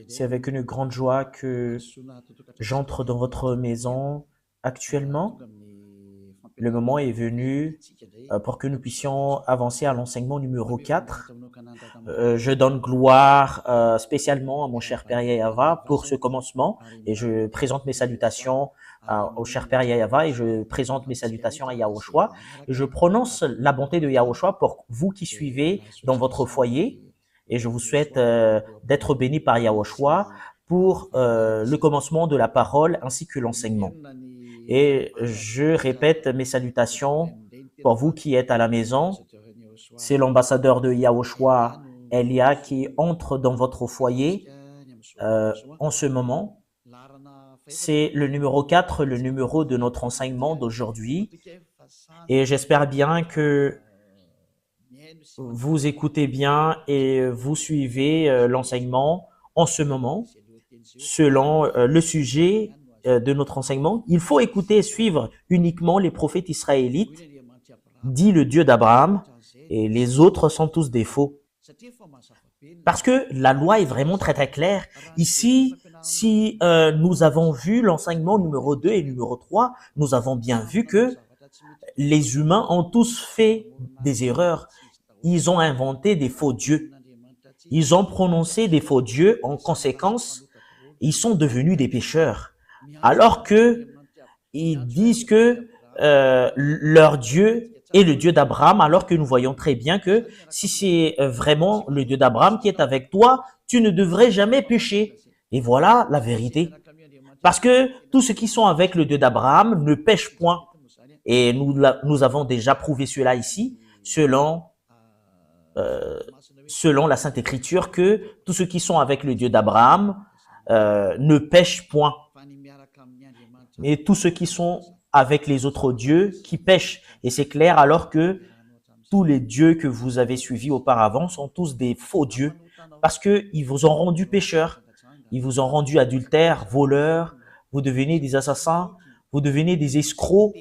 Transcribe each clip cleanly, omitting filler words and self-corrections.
C'est avec une grande joie que j'entre dans votre maison actuellement. Le moment est venu pour que nous puissions avancer à l'enseignement numéro 4. Je donne gloire spécialement à mon cher Père Yahava pour ce commencement et je présente mes salutations au cher Père Yahava et je présente mes salutations à Yahushua. Je prononce la bonté de Yahushua pour vous qui suivez dans votre foyer et je vous souhaite d'être bénis par Yahushua pour le commencement de la parole ainsi que l'enseignement. Et je répète mes salutations pour vous qui êtes à la maison. C'est l'ambassadeur de Yahushua, Elia, qui entre dans votre foyer en ce moment. C'est le numéro 4, le numéro de notre enseignement d'aujourd'hui. Et j'espère bien que vous écoutez bien et vous suivez l'enseignement en ce moment selon le sujet de notre enseignement. Il faut écouter et suivre uniquement les prophètes israélites, dit le Dieu d'Abraham, et les autres sont tous des faux. Parce que la loi est vraiment très très claire. Ici, si nous avons vu l'enseignement numéro 2 et numéro 3, nous avons bien vu que les humains ont tous fait des erreurs. Ils ont inventé des faux dieux. Ils ont prononcé des faux dieux. En conséquence, ils sont devenus des pécheurs. Alors que ils disent que leur Dieu est le Dieu d'Abraham, alors que nous voyons très bien que si c'est vraiment le Dieu d'Abraham qui est avec toi, tu ne devrais jamais pécher. Et voilà la vérité. Parce que tous ceux qui sont avec le Dieu d'Abraham ne pêchent point. Et nous avons déjà prouvé cela ici, selon la Sainte Écriture, que tous ceux qui sont avec le Dieu d'Abraham ne pêchent point. Et tous ceux qui sont avec les autres dieux qui pêchent. Et c'est clair alors que tous les dieux que vous avez suivis auparavant sont tous des faux dieux parce qu'ils vous ont rendu pécheurs. Ils vous ont rendu adultères, voleurs, vous devenez des assassins, vous devenez des escrocs,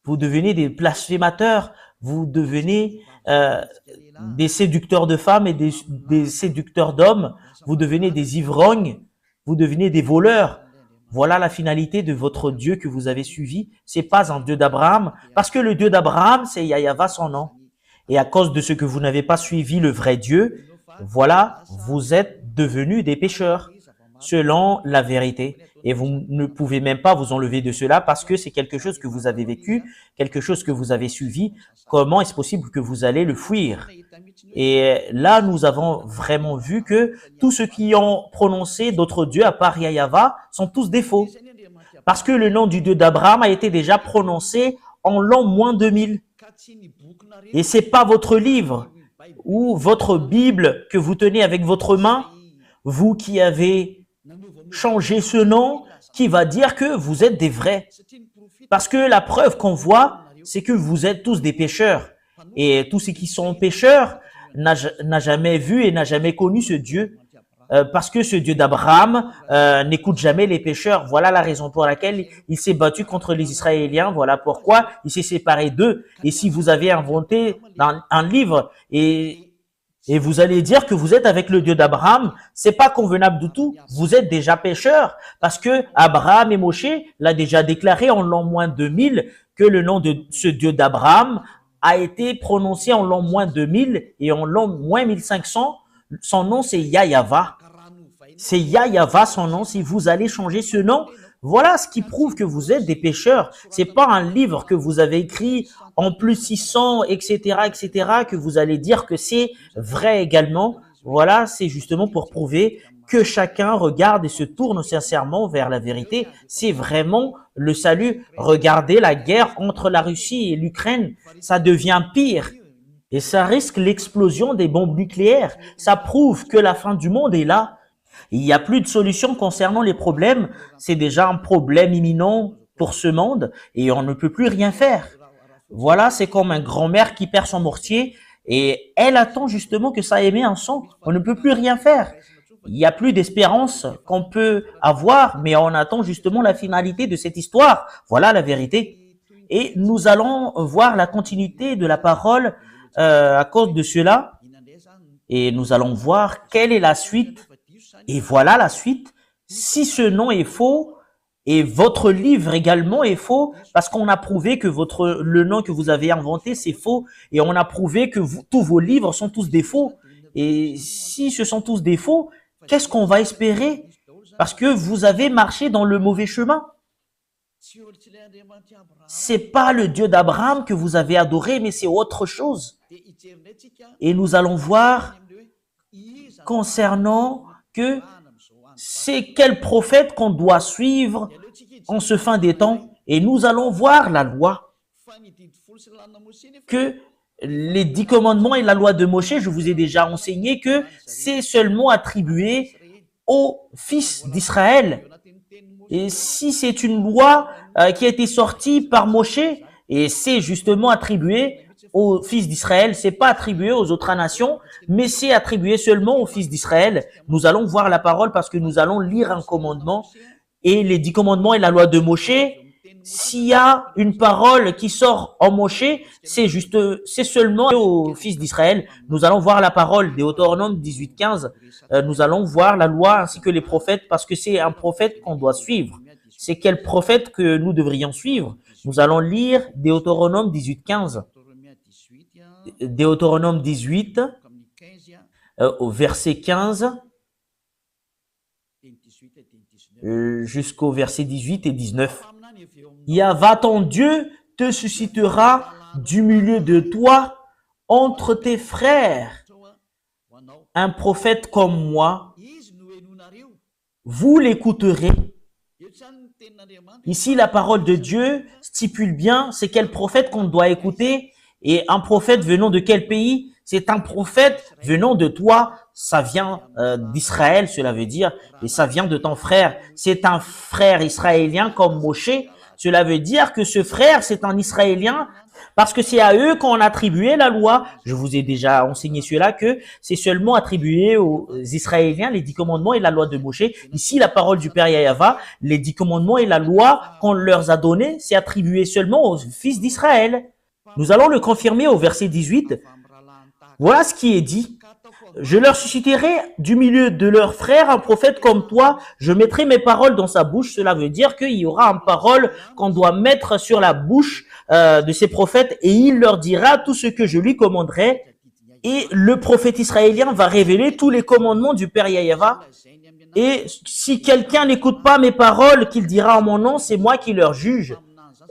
vous devenez des blasphémateurs, vous devenez des séducteurs de femmes et des séducteurs d'hommes, vous devenez des ivrognes, vous devenez des voleurs. Voilà la finalité de votre Dieu que vous avez suivi. C'est pas un Dieu d'Abraham, parce que le Dieu d'Abraham, c'est Yahava son nom. Et à cause de ce que vous n'avez pas suivi le vrai Dieu, voilà, vous êtes devenus des pécheurs, selon la vérité. Et vous ne pouvez même pas vous enlever de cela parce que c'est quelque chose que vous avez vécu, quelque chose que vous avez suivi. Comment est-ce possible que vous allez le fuir? Et là, nous avons vraiment vu que tous ceux qui ont prononcé d'autres dieux à part Yahava sont tous des faux. Parce que le nom du Dieu d'Abraham a été déjà prononcé en l'an moins 2000. Et c'est pas votre livre ou votre Bible que vous tenez avec votre main, vous qui avez changé ce nom, qui va dire que vous êtes des vrais. Parce que la preuve qu'on voit, c'est que vous êtes tous des pécheurs. Et tous ceux qui sont pécheurs n'a jamais vu et n'a jamais connu ce Dieu. Parce que ce Dieu d'Abraham n'écoute jamais les pécheurs. Voilà la raison pour laquelle il s'est battu contre les Israéliens. Voilà pourquoi il s'est séparé d'eux. Et si vous avez inventé un livre et vous allez dire que vous êtes avec le Dieu d'Abraham, c'est pas convenable du tout. Vous êtes déjà pécheurs parce que Abraham et Moshe l'a déjà déclaré en l'an moins 2000 que le nom de ce Dieu d'Abraham a été prononcé en l'an moins 2000 et en l'an moins 1500. Son nom, c'est Yahava. C'est Yahava son nom. Si vous allez changer ce nom, voilà ce qui prouve que vous êtes des pécheurs. C'est pas un livre que vous avez écrit en plus 600, etc., que vous allez dire que c'est vrai également. Voilà, c'est justement pour prouver que chacun regarde et se tourne sincèrement vers la vérité. C'est vraiment le salut. Regardez la guerre entre la Russie et l'Ukraine. Ça devient pire. Et ça risque l'explosion des bombes nucléaires. Ça prouve que la fin du monde est là. Il n'y a plus de solution concernant les problèmes. C'est déjà un problème imminent pour ce monde et on ne peut plus rien faire. Voilà, c'est comme un grand-mère qui perd son mortier et elle attend justement que ça émet un son. On ne peut plus rien faire. Il n'y a plus d'espérance qu'on peut avoir, mais on attend justement la finalité de cette histoire. Voilà la vérité. Et nous allons voir la continuité de la parole à cause de cela. Et nous allons voir quelle est la suite Et voilà la suite. Si ce nom est faux, et votre livre également est faux, parce qu'on a prouvé que le nom que vous avez inventé, c'est faux, et on a prouvé que tous vos livres sont tous des faux. Et si ce sont tous des faux, qu'est-ce qu'on va espérer? Parce que vous avez marché dans le mauvais chemin. C'est pas le Dieu d'Abraham que vous avez adoré, mais c'est autre chose. Et nous allons voir concernant que c'est quel prophète qu'on doit suivre en ce fin des temps. Et nous allons voir la loi. Que les 10 commandements et la loi de Moshe, je vous ai déjà enseigné que c'est seulement attribué aux fils d'Israël. Et si c'est une loi qui a été sortie par Moshe, et c'est justement attribué aux fils d'Israël, c'est pas attribué aux autres nations, mais c'est attribué seulement aux fils d'Israël. Nous allons voir la parole parce que nous allons lire un commandement et les 10 commandements et la loi de Moshe. S'il y a une parole qui sort en Moshe, c'est seulement aux fils d'Israël. Nous allons voir la parole, Deutéronome 18:15. Nous allons voir la loi ainsi que les prophètes parce que c'est un prophète qu'on doit suivre. C'est quel prophète que nous devrions suivre? Nous allons lire Deutéronome 18:15. Deutéronome 18, au verset 15, jusqu'au verset 18 et 19. Yahva ton Dieu te suscitera du milieu de toi, entre tes frères, un prophète comme moi. Vous l'écouterez. Ici, la parole de Dieu stipule bien c'est quel prophète qu'on doit écouter. Et un prophète venant de quel pays? C'est un prophète venant de toi. Ça vient d'Israël, cela veut dire, et ça vient de ton frère. C'est un frère israélien comme Moshe. Cela veut dire que ce frère, c'est un Israélien parce que c'est à eux qu'on a attribué la loi. Je vous ai déjà enseigné cela, que c'est seulement attribué aux Israéliens, les 10 commandements et la loi de Moshe. Ici, la parole du Père Yahva, les 10 commandements et la loi qu'on leur a donnée, c'est attribué seulement aux fils d'Israël. Nous allons le confirmer au verset 18. Voilà ce qui est dit. Je leur susciterai du milieu de leurs frères un prophète comme toi. Je mettrai mes paroles dans sa bouche. Cela veut dire qu'il y aura une parole qu'on doit mettre sur la bouche de ces prophètes et il leur dira tout ce que je lui commanderai. Et le prophète israélien va révéler tous les commandements du Père Yahva. Et si quelqu'un n'écoute pas mes paroles qu'il dira en mon nom, c'est moi qui leur juge.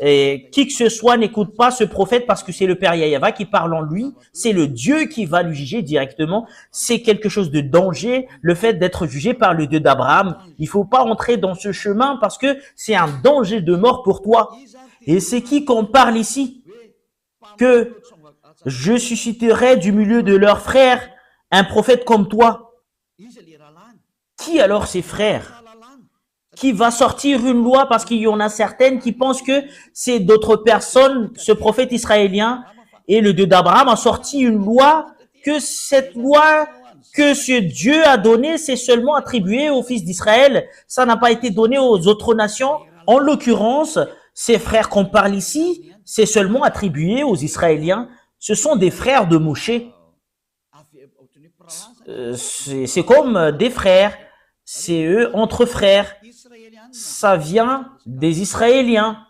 Et qui que ce soit n'écoute pas ce prophète parce que c'est le Père Yahva qui parle en lui. C'est le Dieu qui va lui juger directement. C'est quelque chose de danger, le fait d'être jugé par le Dieu d'Abraham. Il faut pas entrer dans ce chemin parce que c'est un danger de mort pour toi. Et c'est qui qu'on parle ici? Que je susciterai du milieu de leurs frères un prophète comme toi. Qui alors ces frères? Qui va sortir une loi parce qu'il y en a certaines qui pensent que c'est d'autres personnes, ce prophète israélien et le Dieu d'Abraham a sorti une loi, que cette loi que ce Dieu a donnée, c'est seulement attribué aux fils d'Israël. Ça n'a pas été donné aux autres nations. En l'occurrence, ces frères qu'on parle ici, c'est seulement attribué aux Israéliens. Ce sont des frères de Moshe. C'est comme des frères. C'est eux entre frères. Ça vient des Israéliens.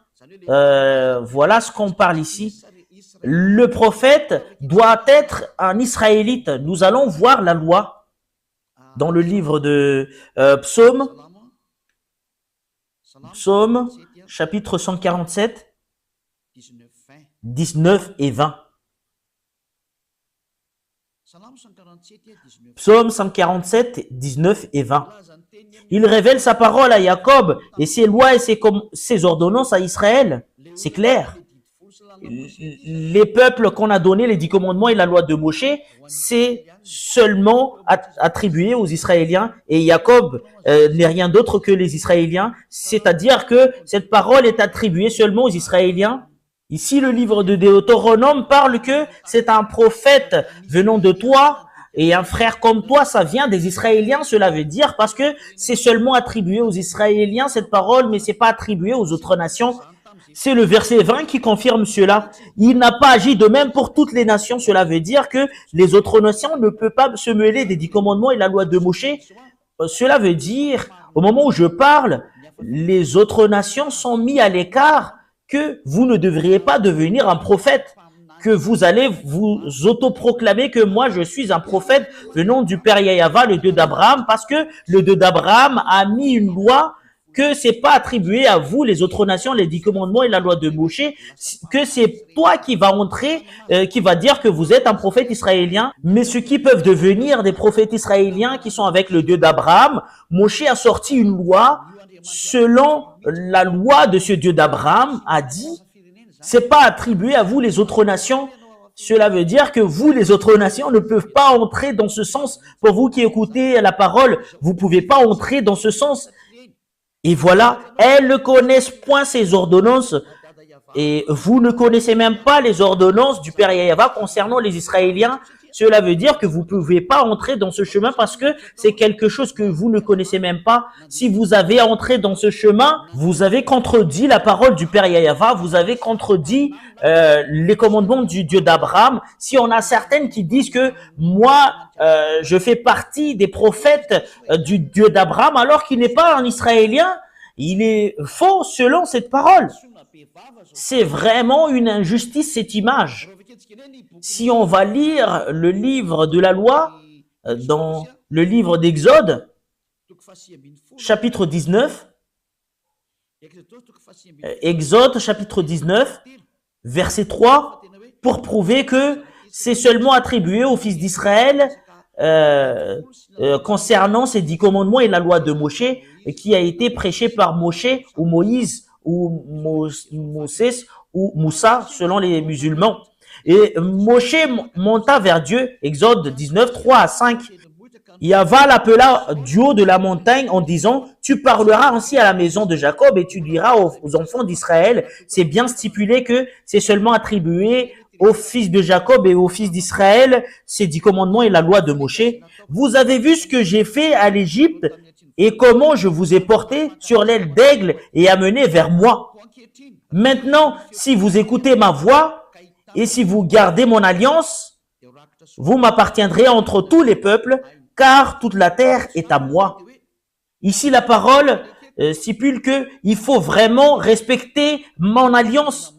Voilà ce qu'on parle ici. Le prophète doit être un Israélite. Nous allons voir la loi dans le livre de Psaume, chapitre 147, 19 et 20. Psaume 147, 19 et 20. Il révèle sa parole à Jacob et ses lois et ses ordonnances à Israël. C'est clair. Les peuples qu'on a donnés, les 10 commandements et la loi de Moshe, c'est seulement attribué aux Israéliens. Et Jacob n'est rien d'autre que les Israéliens. C'est-à-dire que cette parole est attribuée seulement aux Israéliens. Ici, le livre de Deutéronome parle que c'est un prophète venant de toi et un frère comme toi, ça vient des Israéliens, cela veut dire, parce que c'est seulement attribué aux Israéliens cette parole, mais c'est pas attribué aux autres nations. C'est le verset 20 qui confirme cela. Il n'a pas agi de même pour toutes les nations. Cela veut dire que les autres nations ne peuvent pas se mêler des 10 commandements et la loi de Moshe. cela veut dire, au moment où je parle, les autres nations sont mis à l'écart, que vous ne devriez pas devenir un prophète, que vous allez vous autoproclamer que moi je suis un prophète venant du Père Yahava, le Dieu d'Abraham, parce que le Dieu d'Abraham a mis une loi que c'est pas attribué à vous, les autres nations, les 10 commandements et la loi de Moshe, que c'est toi qui va entrer, qui va dire que vous êtes un prophète israélien. Mais ceux qui peuvent devenir des prophètes israéliens qui sont avec le Dieu d'Abraham, Moshe a sorti une loi selon la loi de ce Dieu d'Abraham, a dit, c'est pas attribué à vous, les autres nations. Cela veut dire que vous, les autres nations, ne peuvent pas entrer dans ce sens. Pour vous qui écoutez la parole, vous pouvez pas entrer dans ce sens. Et voilà, elles ne connaissent point ces ordonnances. Et vous ne connaissez même pas les ordonnances du Père Yahava concernant les Israéliens. Cela veut dire que vous ne pouvez pas entrer dans ce chemin parce que c'est quelque chose que vous ne connaissez même pas. Si vous avez entré dans ce chemin, vous avez contredit la parole du Père Yahava, vous avez contredit les commandements du Dieu d'Abraham. Si on a certaines qui disent que moi, je fais partie des prophètes du Dieu d'Abraham alors qu'il n'est pas un Israélien, il est faux selon cette parole. C'est vraiment une injustice, cette image. Si on va lire le livre de la loi, dans le livre d'Exode, chapitre 19, Exode chapitre 19, verset 3, pour prouver que c'est seulement attribué aux fils d'Israël concernant ces 10 commandements et la loi de Moshe, qui a été prêché par Moshe ou Moïse ou Moses ou Moussa selon les musulmans. Et Moshe monta vers Dieu, Exode 19, 3 à 5. Yahva l'appela du haut de la montagne en disant, tu parleras ainsi à la maison de Jacob et tu diras aux enfants d'Israël, c'est bien stipulé que c'est seulement attribué aux fils de Jacob et aux fils d'Israël, ces 10 commandements et la loi de Moshe. Vous avez vu ce que j'ai fait à l'Égypte et comment je vous ai porté sur l'aile d'aigle et amené vers moi. Maintenant, si vous écoutez ma voix et si vous gardez mon alliance, vous m'appartiendrez entre tous les peuples, car toute la terre est à moi. Ici, la parole stipule que il faut vraiment respecter mon alliance.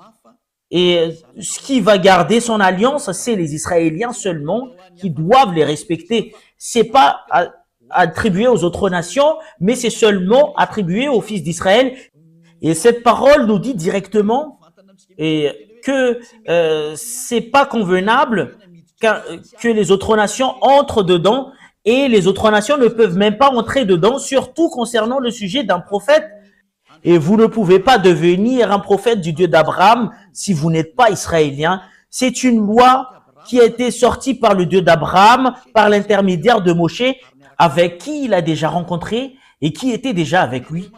Et ce qui va garder son alliance, c'est les Israéliens seulement qui doivent les respecter. C'est pas attribué aux autres nations, mais c'est seulement attribué aux fils d'Israël. Et cette parole nous dit directement que c'est pas convenable que les autres nations entrent dedans, et les autres nations ne peuvent même pas entrer dedans, surtout concernant le sujet d'un prophète. Et vous ne pouvez pas devenir un prophète du Dieu d'Abraham si vous n'êtes pas israélien. C'est une loi qui a été sortie par le Dieu d'Abraham, par l'intermédiaire de Moshe, avec qui il a déjà rencontré et qui était déjà avec lui.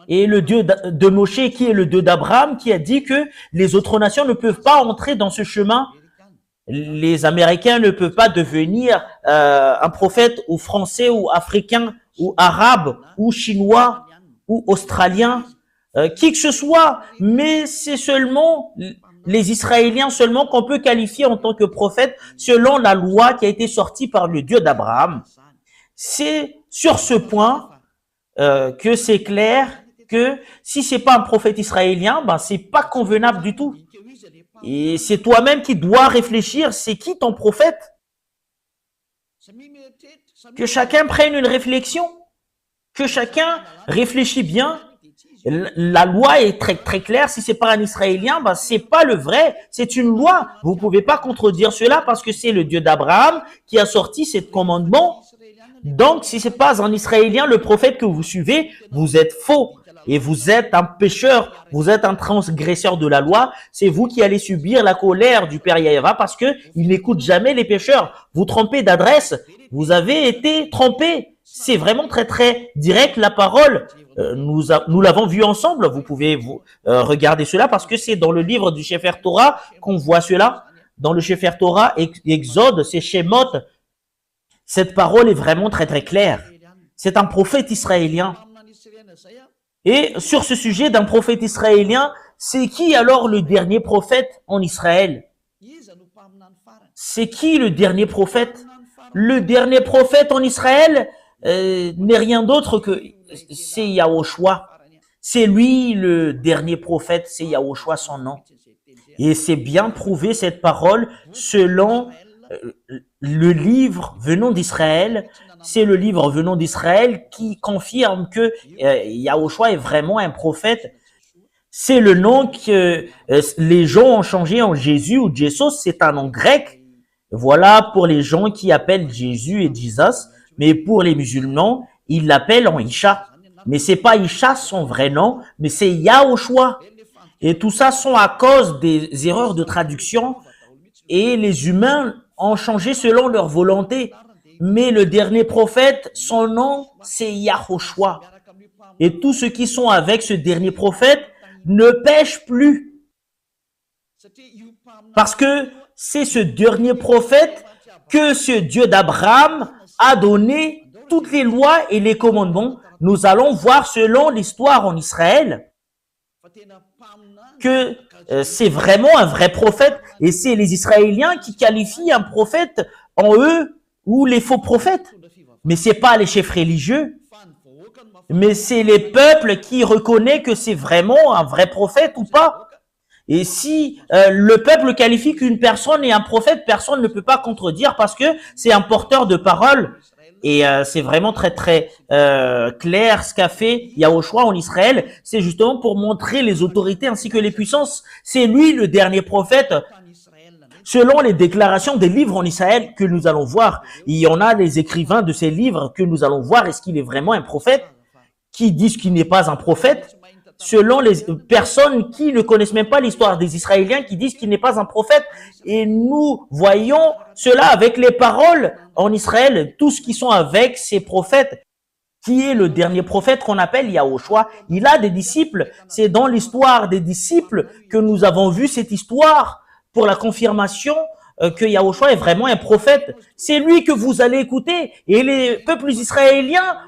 Et le Dieu de Moshe, qui est le Dieu d'Abraham, qui a dit que les autres nations ne peuvent pas entrer dans ce chemin. Les Américains ne peuvent pas devenir un prophète ou français ou africain ou arabe ou chinois ou australien, qui que ce soit, mais c'est seulement les Israéliens seulement qu'on peut qualifier en tant que prophète selon la loi qui a été sortie par le Dieu d'Abraham. C'est sur ce point que c'est clair que si c'est pas un prophète israélien, ben c'est pas convenable du tout. Et c'est toi-même qui dois réfléchir, c'est qui ton prophète? Que chacun prenne une réflexion, que chacun réfléchit bien. La loi est très très claire. Si c'est pas un Israélien, ben c'est pas le vrai. C'est une loi. Vous pouvez pas contredire cela parce que c'est le Dieu d'Abraham qui a sorti ce commandement. Donc, si c'est pas un Israélien, le prophète que vous suivez, vous êtes faux. Et vous êtes un pécheur, vous êtes un transgresseur de la loi. C'est vous qui allez subir la colère du Père Yahva parce que il n'écoute jamais les pécheurs. Vous trompez d'adresse. Vous avez été trompé. C'est vraiment très très direct la parole. Nous l'avons vu ensemble. Vous pouvez regarder cela parce que c'est dans le livre du Sefer Torah qu'on voit cela. Dans le Sefer Torah, Exode, c'est Shemot. Cette parole est vraiment très très claire. C'est un prophète israélien. Et sur ce sujet d'un prophète israélien, c'est qui alors le dernier prophète en Israël? C'est qui le dernier prophète? Le dernier prophète en Israël, n'est rien d'autre que c'est Yahushua. C'est lui le dernier prophète, c'est Yahushua son nom. Et c'est bien prouvé cette parole selon le livre venant d'Israël. C'est le livre venant d'Israël qui confirme que Yahushua est vraiment un prophète. C'est le nom que les gens ont changé en Jésus ou Jesus, c'est un nom grec. Voilà pour les gens qui appellent Jésus et Jesus, mais pour les musulmans, ils l'appellent en Isha. Mais c'est pas Isha son vrai nom, mais c'est Yahushua. Et tout ça sont à cause des erreurs de traduction et les humains ont changé selon leur volonté. Mais le dernier prophète, son nom, c'est Yahushua. Et tous ceux qui sont avec ce dernier prophète ne pêchent plus. Parce que c'est ce dernier prophète que ce Dieu d'Abraham a donné toutes les lois et les commandements. Nous allons voir selon l'histoire en Israël que c'est vraiment un vrai prophète et c'est les Israéliens qui qualifient un prophète en eux ou les faux prophètes. Mais c'est pas les chefs religieux, mais c'est les peuples qui reconnaissent que c'est vraiment un vrai prophète ou pas. Et si le peuple qualifie qu'une personne est un prophète, personne ne peut pas contredire parce que c'est un porteur de parole. Et c'est vraiment très très clair ce qu'a fait Yahushua en Israël. C'est justement pour montrer les autorités ainsi que les puissances. C'est lui le dernier prophète. Selon les déclarations des livres en Israël que nous allons voir, il y en a des écrivains de ces livres que nous allons voir. Est-ce qu'il est vraiment un prophète? Qui disent qu'il n'est pas un prophète? Selon les personnes qui ne connaissent même pas l'histoire des Israéliens, qui disent qu'il n'est pas un prophète. Et nous voyons cela avec les paroles en Israël, tous qui sont avec ces prophètes. Qui est le dernier prophète qu'on appelle Yahushua? Il a des disciples. C'est dans l'histoire des disciples que nous avons vu cette histoire pour la confirmation que Yahushua est vraiment un prophète. C'est lui que vous allez écouter. Et les peuples israéliens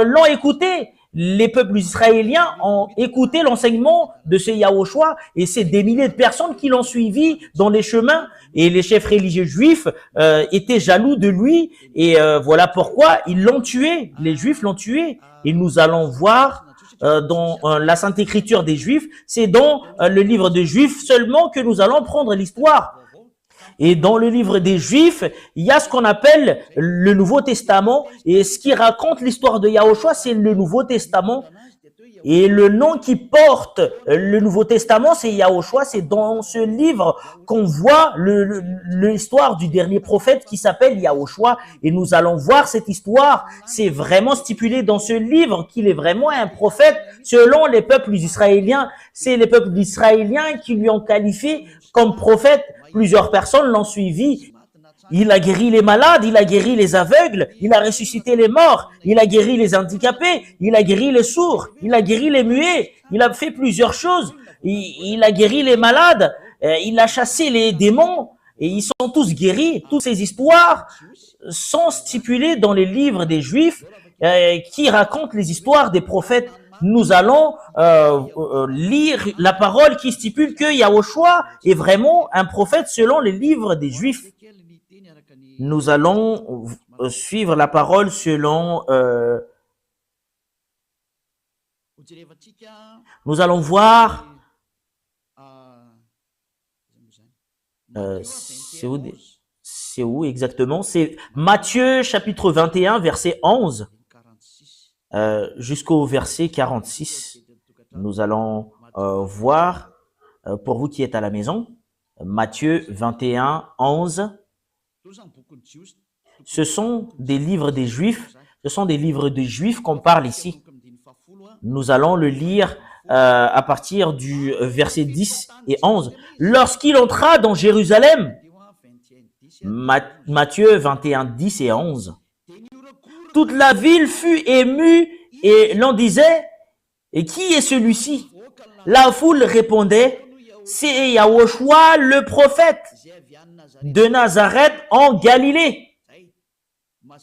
l'ont écouté. Les peuples israéliens ont écouté l'enseignement de ce Yahushua et c'est des milliers de personnes qui l'ont suivi dans les chemins. Et les chefs religieux juifs étaient jaloux de lui et voilà pourquoi ils l'ont tué. Les juifs l'ont tué. Et nous allons voir dans la Sainte Écriture des Juifs, c'est dans le livre des Juifs seulement que nous allons prendre l'histoire. Et dans le livre des Juifs, il y a ce qu'on appelle le Nouveau Testament. Et ce qui raconte l'histoire de Yahushua, c'est le Nouveau Testament. Et le nom qui porte le Nouveau Testament, c'est Yahushua. C'est dans ce livre qu'on voit l'histoire du dernier prophète qui s'appelle Yahushua. Et nous allons voir cette histoire. C'est vraiment stipulé dans ce livre qu'il est vraiment un prophète selon les peuples israéliens. C'est les peuples israéliens qui lui ont qualifié comme prophète. Plusieurs personnes l'ont suivi. Il a guéri les malades, il a guéri les aveugles, il a ressuscité les morts, il a guéri les handicapés, il a guéri les sourds, il a guéri les muets, il a fait plusieurs choses. Il a guéri les malades, il a chassé les démons et ils sont tous guéris. Toutes ces histoires sont stipulées dans les livres des Juifs qui racontent les histoires des prophètes. Nous allons lire la parole qui stipule que Yahushua est vraiment un prophète selon les livres des Juifs. Nous allons suivre la parole selon... nous allons voir... c'est où exactement? C'est Matthieu chapitre 21, verset 11. Jusqu'au verset 46, nous allons voir, pour vous qui êtes à la maison, Matthieu 21, 11. Ce sont des livres des Juifs, qu'on parle ici. Nous allons le lire à partir du verset 10 et 11. Lorsqu'il entra dans Jérusalem, Matthieu 21, 10 et 11. Toute la ville fut émue et l'on disait, et qui est celui-ci? La foule répondait, c'est Yahushua le prophète de Nazareth en Galilée.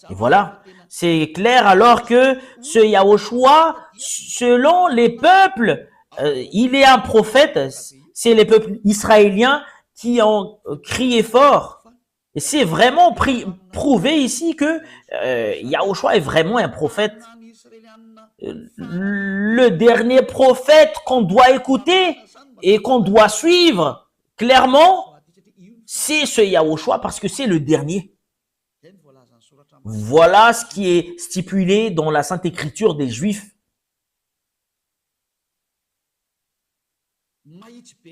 Et voilà, c'est clair alors que ce Yahushua, selon les peuples, il est un prophète. C'est les peuples israéliens qui ont crié fort. Et c'est vraiment prouvé ici que Yahushua est vraiment un prophète. Le dernier prophète qu'on doit écouter et qu'on doit suivre, clairement, c'est ce Yahushua parce que c'est le dernier. Voilà ce qui est stipulé dans la Sainte Écriture des Juifs.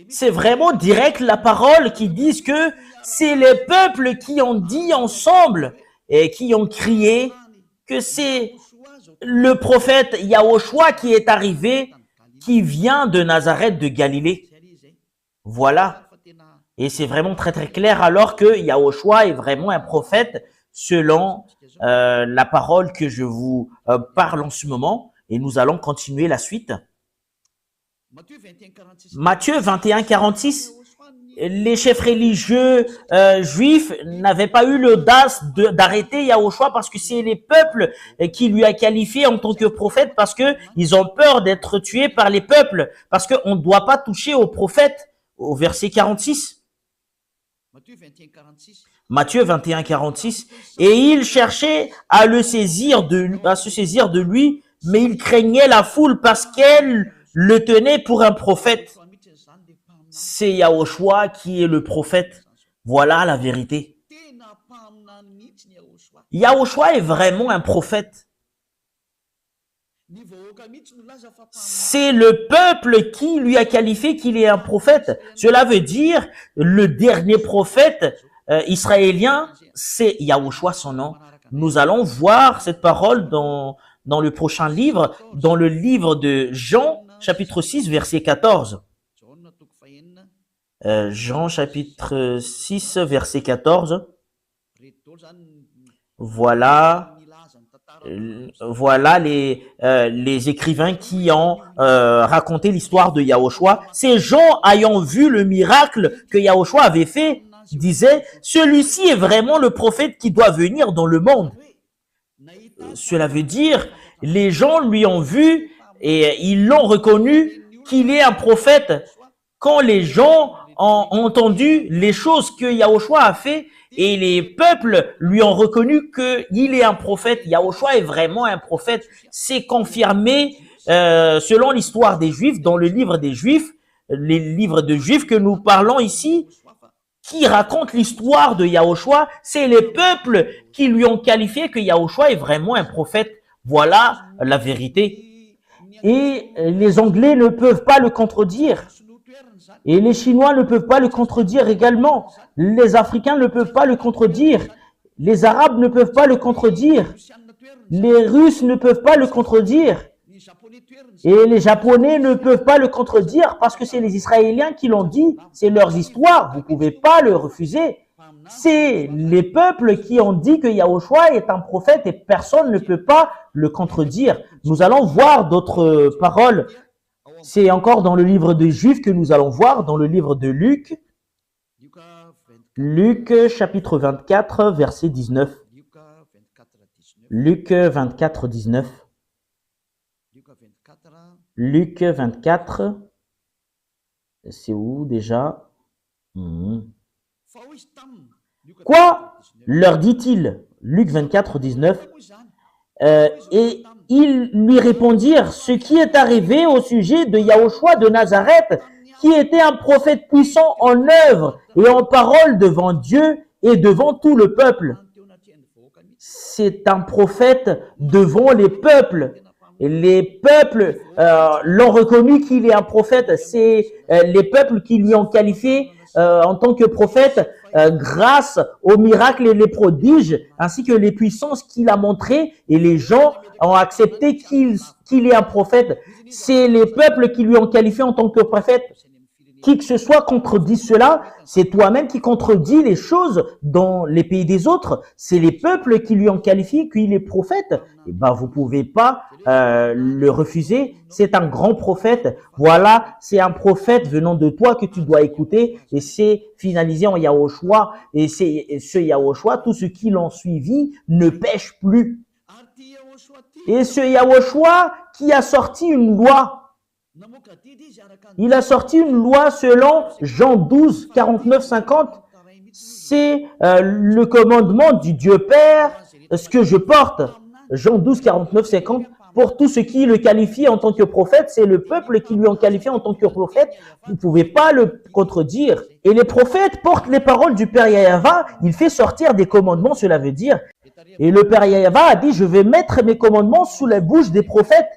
C'est vraiment direct la parole qui dit que c'est les peuples qui ont dit ensemble et qui ont crié que c'est le prophète Yahushua qui est arrivé, qui vient de Nazareth de Galilée. Voilà. Et c'est vraiment très très clair alors que Yahushua est vraiment un prophète selon la parole que je vous parle en ce moment. Et nous allons continuer la suite. Matthieu 21, 46. Les chefs religieux juifs n'avaient pas eu l'audace d'arrêter Yahushua parce que c'est les peuples qui lui a qualifié en tant que prophète parce que ils ont peur d'être tués par les peuples parce qu'on ne doit pas toucher aux prophètes au verset 46. Matthieu 21, 46. Et il cherchait à se saisir de lui, mais il craignait la foule parce qu'elle le tenait pour un prophète. C'est Yahushua qui est le prophète. Voilà la vérité. Yahushua est vraiment un prophète. C'est le peuple qui lui a qualifié qu'il est un prophète. Cela veut dire le dernier prophète israélien, c'est Yahushua son nom. Nous allons voir cette parole dans le prochain livre, dans le livre de Jean, chapitre 6, verset 14. Jean, chapitre 6, verset 14. Voilà les écrivains qui ont raconté l'histoire de Yahushua. Ces gens ayant vu le miracle que Yahushua avait fait, disaient, celui-ci est vraiment le prophète qui doit venir dans le monde. Cela veut dire, les gens lui ont vu et ils l'ont reconnu qu'il est un prophète. Quand les gens ont entendu les choses que Yahushua a fait et les peuples lui ont reconnu qu'il est un prophète, Yahushua est vraiment un prophète. C'est confirmé selon l'histoire des Juifs, dans le livre des Juifs, les livres de Juifs que nous parlons ici, qui racontent l'histoire de Yahushua, c'est les peuples qui lui ont qualifié que Yahushua est vraiment un prophète. Voilà la vérité. Et les Anglais ne peuvent pas le contredire. Et les Chinois ne peuvent pas le contredire également. Les Africains ne peuvent pas le contredire. Les Arabes ne peuvent pas le contredire. Les Russes ne peuvent pas le contredire. Et les Japonais ne peuvent pas le contredire parce que c'est les Israéliens qui l'ont dit. C'est leurs histoires. Vous ne pouvez pas le refuser. C'est les peuples qui ont dit que Yahushua est un prophète et personne ne peut pas le contredire. Nous allons voir d'autres paroles. C'est encore dans le livre des Juifs que nous allons voir, dans le livre de Luc. Luc chapitre 24, verset 19. Luc 24, 19. Luc 24, c'est où déjà? Quoi? Leur dit-il, Luc 24, 19. Et ils lui répondirent, ce qui est arrivé au sujet de Yahushua de Nazareth, qui était un prophète puissant en œuvre et en parole devant Dieu et devant tout le peuple. C'est un prophète devant les peuples. Et les peuples l'ont reconnu qu'il est un prophète. C'est les peuples qui lui ont qualifié en tant que prophète grâce aux miracles et les prodiges, ainsi que les puissances qu'il a montrées. Et les gens ont accepté qu'il est un prophète. C'est les peuples qui lui ont qualifié en tant que prophète. Qui que ce soit contredit cela, c'est toi-même qui contredis les choses dans les pays des autres. C'est les peuples qui lui ont qualifié qu'il est prophète. Et ben, vous pouvez pas le refuser. C'est un grand prophète. Voilà, c'est un prophète venant de toi que tu dois écouter. Et c'est finalisé en Yahushua. Et c'est ce Yahushua, tous ceux qui l'ont suivi ne pêchent plus. Et ce Yahushua qui a sorti une loi. Il a sorti une loi selon Jean 12, 49, 50. c'est le commandement du Dieu Père, ce que je porte. Jean 12, 49, 50. Pour tout ce qui le qualifie en tant que prophète, c'est le peuple qui lui en qualifie en tant que prophète. Vous ne pouvez pas le contredire. Et les prophètes portent les paroles du Père Yahva. Il fait sortir des commandements, cela veut dire. Et le Père Yahva a dit, je vais mettre mes commandements sous la bouche des prophètes.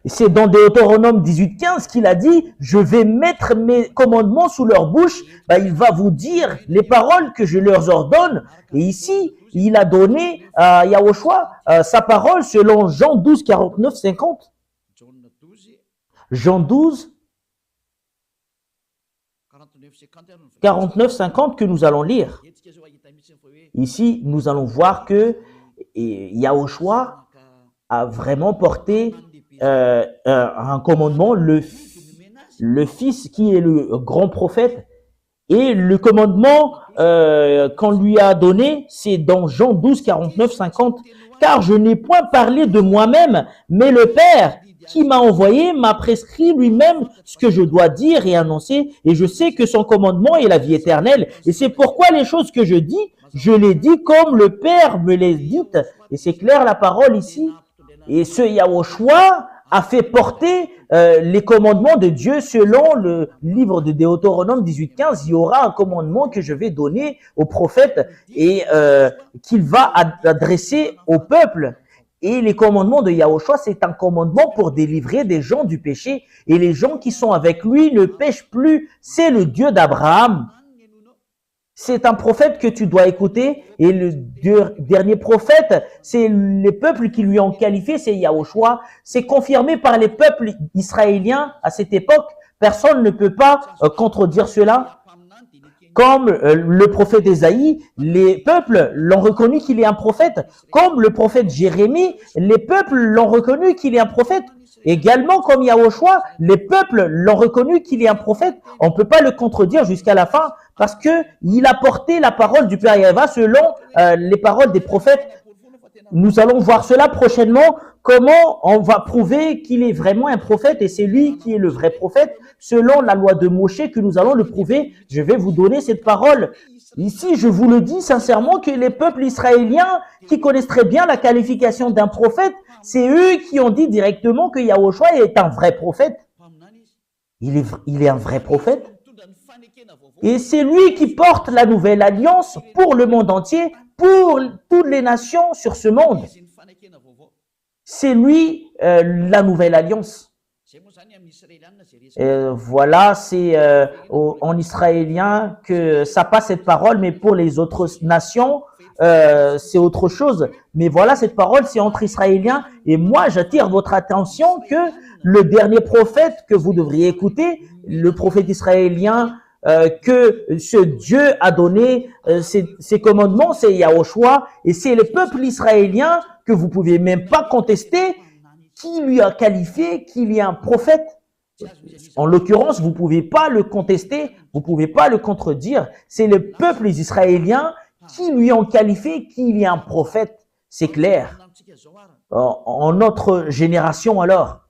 Et c'est dans Deutéronome 18:15 qu'il a dit, je vais mettre mes commandements sous leur bouche. Il va vous dire les paroles que je leur ordonne. Et ici, il a donné à Yahushua sa parole selon Jean 12, 49, 50. Jean 12, 49, 50 que nous allons lire. Ici, nous allons voir que Yahushua a vraiment porté un commandement, le Fils qui est le grand prophète. Et le commandement qu'on lui a donné, c'est dans Jean 12, 49, 50. Car je n'ai point parlé de moi-même, mais le Père qui m'a envoyé m'a prescrit lui-même ce que je dois dire et annoncer. Et je sais que son commandement est la vie éternelle. Et c'est pourquoi les choses que je dis, je les dis comme le Père me les dit. Et c'est clair la parole ici. Et ce Yahushua a fait porter les commandements de Dieu selon le livre de Deutéronome 18:15. Il y aura un commandement que je vais donner au prophète et qu'il va adresser au peuple. Et les commandements de Yahushua, c'est un commandement pour délivrer des gens du péché. Et les gens qui sont avec lui ne pêchent plus. C'est le Dieu d'Abraham. C'est un prophète que tu dois écouter. Et le dernier prophète, c'est les peuples qui lui ont qualifié, c'est Yahushua. C'est confirmé par les peuples israéliens à cette époque. Personne ne peut pas contredire cela. Comme le prophète Ésaïe, les peuples l'ont reconnu qu'il est un prophète. Comme le prophète Jérémie, les peuples l'ont reconnu qu'il est un prophète. Également, comme Yahushua, les peuples l'ont reconnu qu'il est un prophète. On ne peut pas le contredire jusqu'à la fin parce que il a porté la parole du Père Yahva selon les paroles des prophètes. Nous allons voir cela prochainement, comment on va prouver qu'il est vraiment un prophète et c'est lui qui est le vrai prophète. Selon la loi de Moshe que nous allons le prouver, je vais vous donner cette parole. Ici, je vous le dis sincèrement que les peuples israéliens qui connaissent très bien la qualification d'un prophète, c'est eux qui ont dit directement que Yahushua est un vrai prophète. Il est un vrai prophète. Et c'est lui qui porte la nouvelle alliance pour le monde entier, pour toutes les nations sur ce monde. C'est lui la nouvelle alliance. Voilà, c'est en israélien que ça passe cette parole, mais pour les autres nations, c'est autre chose. Mais voilà, cette parole, c'est entre Israéliens. Et moi, j'attire votre attention que le dernier prophète que vous devriez écouter, le prophète israélien, que ce Dieu a donné ses commandements, c'est Yahushua, et c'est le peuple israélien que vous pouvez même pas contester, qui lui a qualifié qu'il est un prophète. En l'occurrence, vous pouvez pas le contester, vous pouvez pas le contredire. C'est le peuple israélien qui lui ont qualifié qu'il est un prophète. C'est clair. En notre génération alors.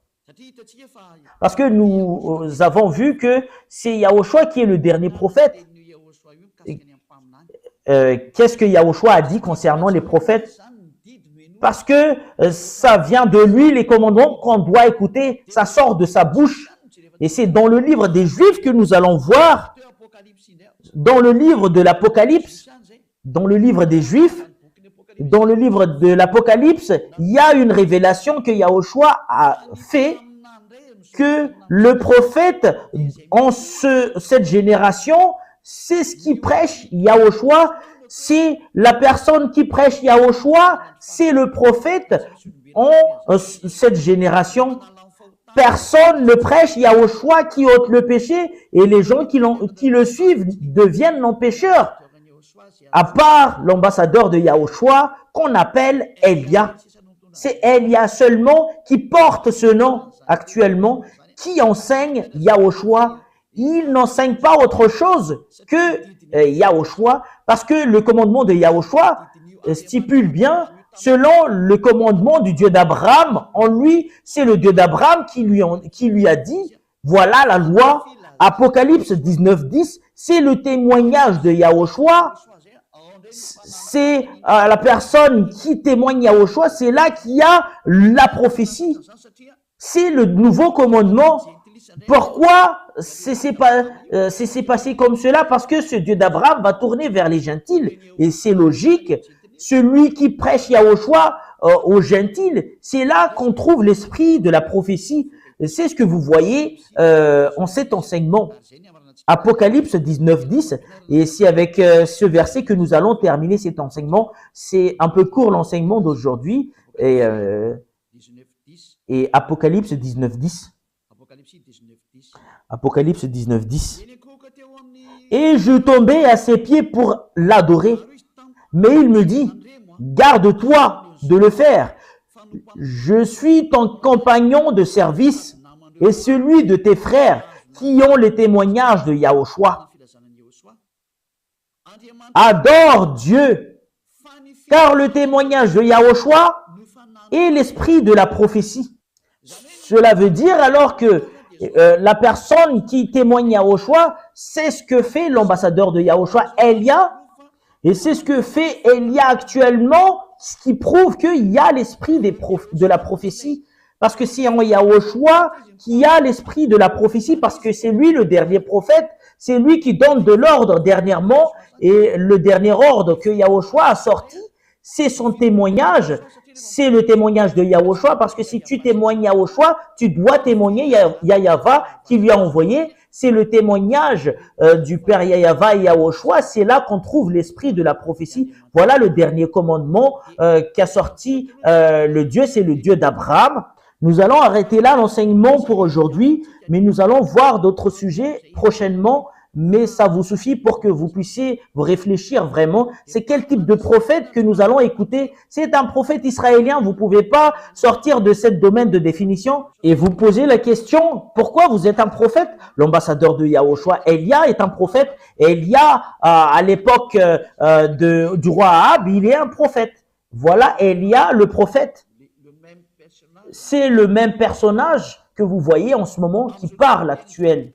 Parce que nous avons vu que c'est Yahushua qui est le dernier prophète. Qu'est-ce que Yahushua a dit concernant les prophètes? Parce que ça vient de lui, les commandements qu'on doit écouter, ça sort de sa bouche. Et c'est dans le livre des Juifs que nous allons voir, dans le livre de l'Apocalypse, dans le livre des Juifs, dans le livre de l'Apocalypse, il y a une révélation que Yahushua a fait, que le prophète en cette génération, c'est ce qui prêche Yahushua, c'est la personne qui prêche Yahushua, c'est le prophète en cette génération. Personne ne prêche Yahushua qui ôte le péché et les gens qui le suivent deviennent non-pécheurs. À part l'ambassadeur de Yahushua qu'on appelle Elia. C'est Elia seulement qui porte ce nom actuellement, qui enseigne Yahushua. Il n'enseigne pas autre chose que Yahushua, parce que le commandement de Yahushua stipule bien, selon le commandement du Dieu d'Abraham, en lui, c'est le Dieu d'Abraham qui lui a dit, voilà la loi Apocalypse 19:10, c'est le témoignage de Yahushua. C'est la personne qui témoigne Yahushua, c'est là qu'il y a la prophétie. C'est le nouveau commandement. Pourquoi c'est passé comme cela? Parce que ce Dieu d'Abraham va tourner vers les gentils. Et c'est logique. Celui qui prêche Yahushua aux gentils, c'est là qu'on trouve l'esprit de la prophétie. C'est ce que vous voyez en cet enseignement. Apocalypse 19:10, et c'est avec ce verset que nous allons terminer cet enseignement. C'est un peu court l'enseignement d'aujourd'hui, et Apocalypse 19:10. Apocalypse 19:10. Et je tombais à ses pieds pour l'adorer, mais il me dit, garde-toi de le faire. Je suis ton compagnon de service et celui de tes frères qui ont les témoignages de Yahushua. Adore Dieu, car le témoignage de Yahushua est l'esprit de la prophétie. Cela veut dire alors que la personne qui témoigne Yahushua, c'est ce que fait l'ambassadeur de Yahushua, Elia, et c'est ce que fait Elia actuellement, ce qui prouve qu'il y a l'esprit de la prophétie. Parce que c'est en Yahushua qu'il y a l'esprit de la prophétie, parce que c'est lui le dernier prophète, c'est lui qui donne de l'ordre dernièrement, et le dernier ordre que Yahushua a sorti, c'est son témoignage, c'est le témoignage de Yahushua, parce que si tu témoignes Yahushua, tu dois témoigner Yahava qui lui a envoyé, c'est le témoignage du Père Yahava et Yahushua, c'est là qu'on trouve l'esprit de la prophétie. Voilà le dernier commandement qu'a sorti le Dieu, c'est le Dieu d'Abraham. Nous allons arrêter là l'enseignement pour aujourd'hui, mais nous allons voir d'autres sujets prochainement, mais ça vous suffit pour que vous puissiez vous réfléchir vraiment. C'est quel type de prophète que nous allons écouter? C'est un prophète israélien, vous pouvez pas sortir de ce domaine de définition et vous poser la question, pourquoi vous êtes un prophète? L'ambassadeur de Yahushua, Elia, est un prophète. Elia, à l'époque du roi Ahab, il est un prophète. Voilà Elia, le prophète. C'est le même personnage que vous voyez en ce moment qui parle actuel.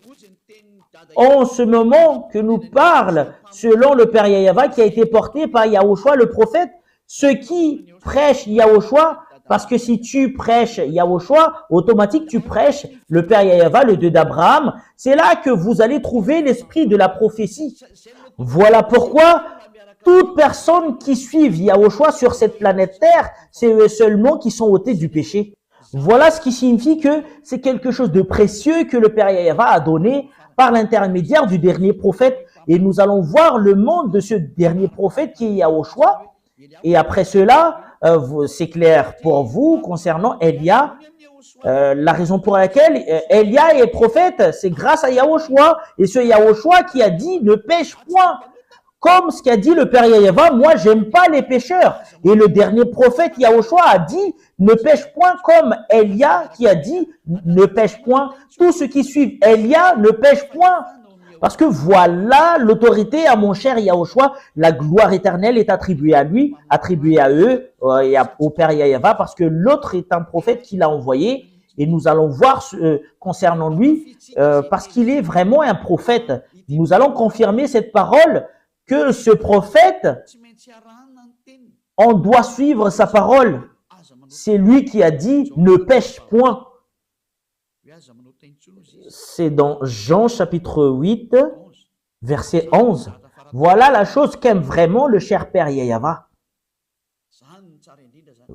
En ce moment que nous parle, selon le Père Yahava qui a été porté par Yahushua le prophète, ceux qui prêchent Yahushua, parce que si tu prêches Yahushua, automatique tu prêches le Père Yahava, le Dieu d'Abraham. C'est là que vous allez trouver l'esprit de la prophétie. Voilà pourquoi toute personne qui suit Yahushua sur cette planète Terre, c'est eux seulement qui sont ôtés du péché. Voilà ce qui signifie que c'est quelque chose de précieux que le Père Yahava a donné par l'intermédiaire du dernier prophète. Et nous allons voir le monde de ce dernier prophète qui est Yahushua. Et après cela, c'est clair pour vous concernant Elia. La raison pour laquelle Elia est prophète, c'est grâce à Yahushua. Et ce Yahushua qui a dit ne pêche point. Comme ce qu'a dit le Père Yahava, moi j'aime pas les pécheurs. Et le dernier prophète Yahushua a dit ne pêche point, comme Elia qui a dit ne pêche point. Tous ceux qui suivent Elia ne pêchent point. Parce que voilà l'autorité à mon cher Yahushua, la gloire éternelle est attribuée à lui, attribuée à eux et au Père Yahava, parce que l'autre est un prophète qu'il a envoyé. Et nous allons voir concernant lui, parce qu'il est vraiment un prophète. Nous allons confirmer cette parole que ce prophète, on doit suivre sa parole. C'est lui qui a dit ne pêche point. C'est dans Jean chapitre 8, verset 11. Voilà la chose qu'aime vraiment le cher Père Yahava.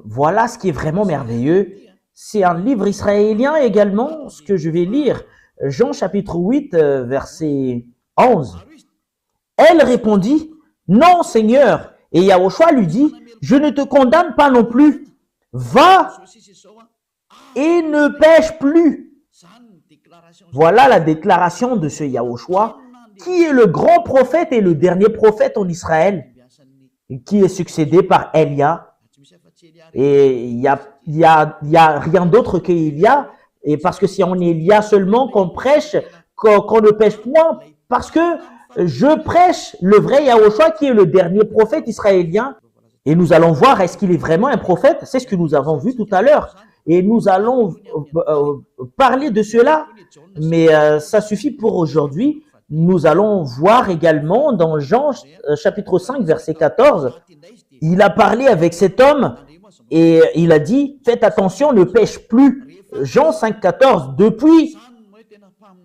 Voilà ce qui est vraiment merveilleux. C'est un livre israélien également, ce que je vais lire. Jean chapitre 8, verset 11. Elle répondit, non Seigneur. Et Yahushua lui dit, je ne te condamne pas non plus. Va et ne pêche plus. Voilà la déclaration de ce Yahushua, qui est le grand prophète et le dernier prophète en Israël, qui est succédé par Elia. Et il y a rien d'autre qu'Elia, et parce que c'est en Elia seulement qu'on prêche, qu'on ne pêche point, parce que je prêche le vrai Yahushua qui est le dernier prophète israélien. Et nous allons voir, est-ce qu'il est vraiment un prophète? C'est ce que nous avons vu tout à l'heure. et nous allons parler de cela, mais ça suffit pour aujourd'hui. Nous allons voir également dans Jean chapitre 5, verset 14, il a parlé avec cet homme et il a dit, faites attention, ne pêche plus. Jean 5, 14, depuis,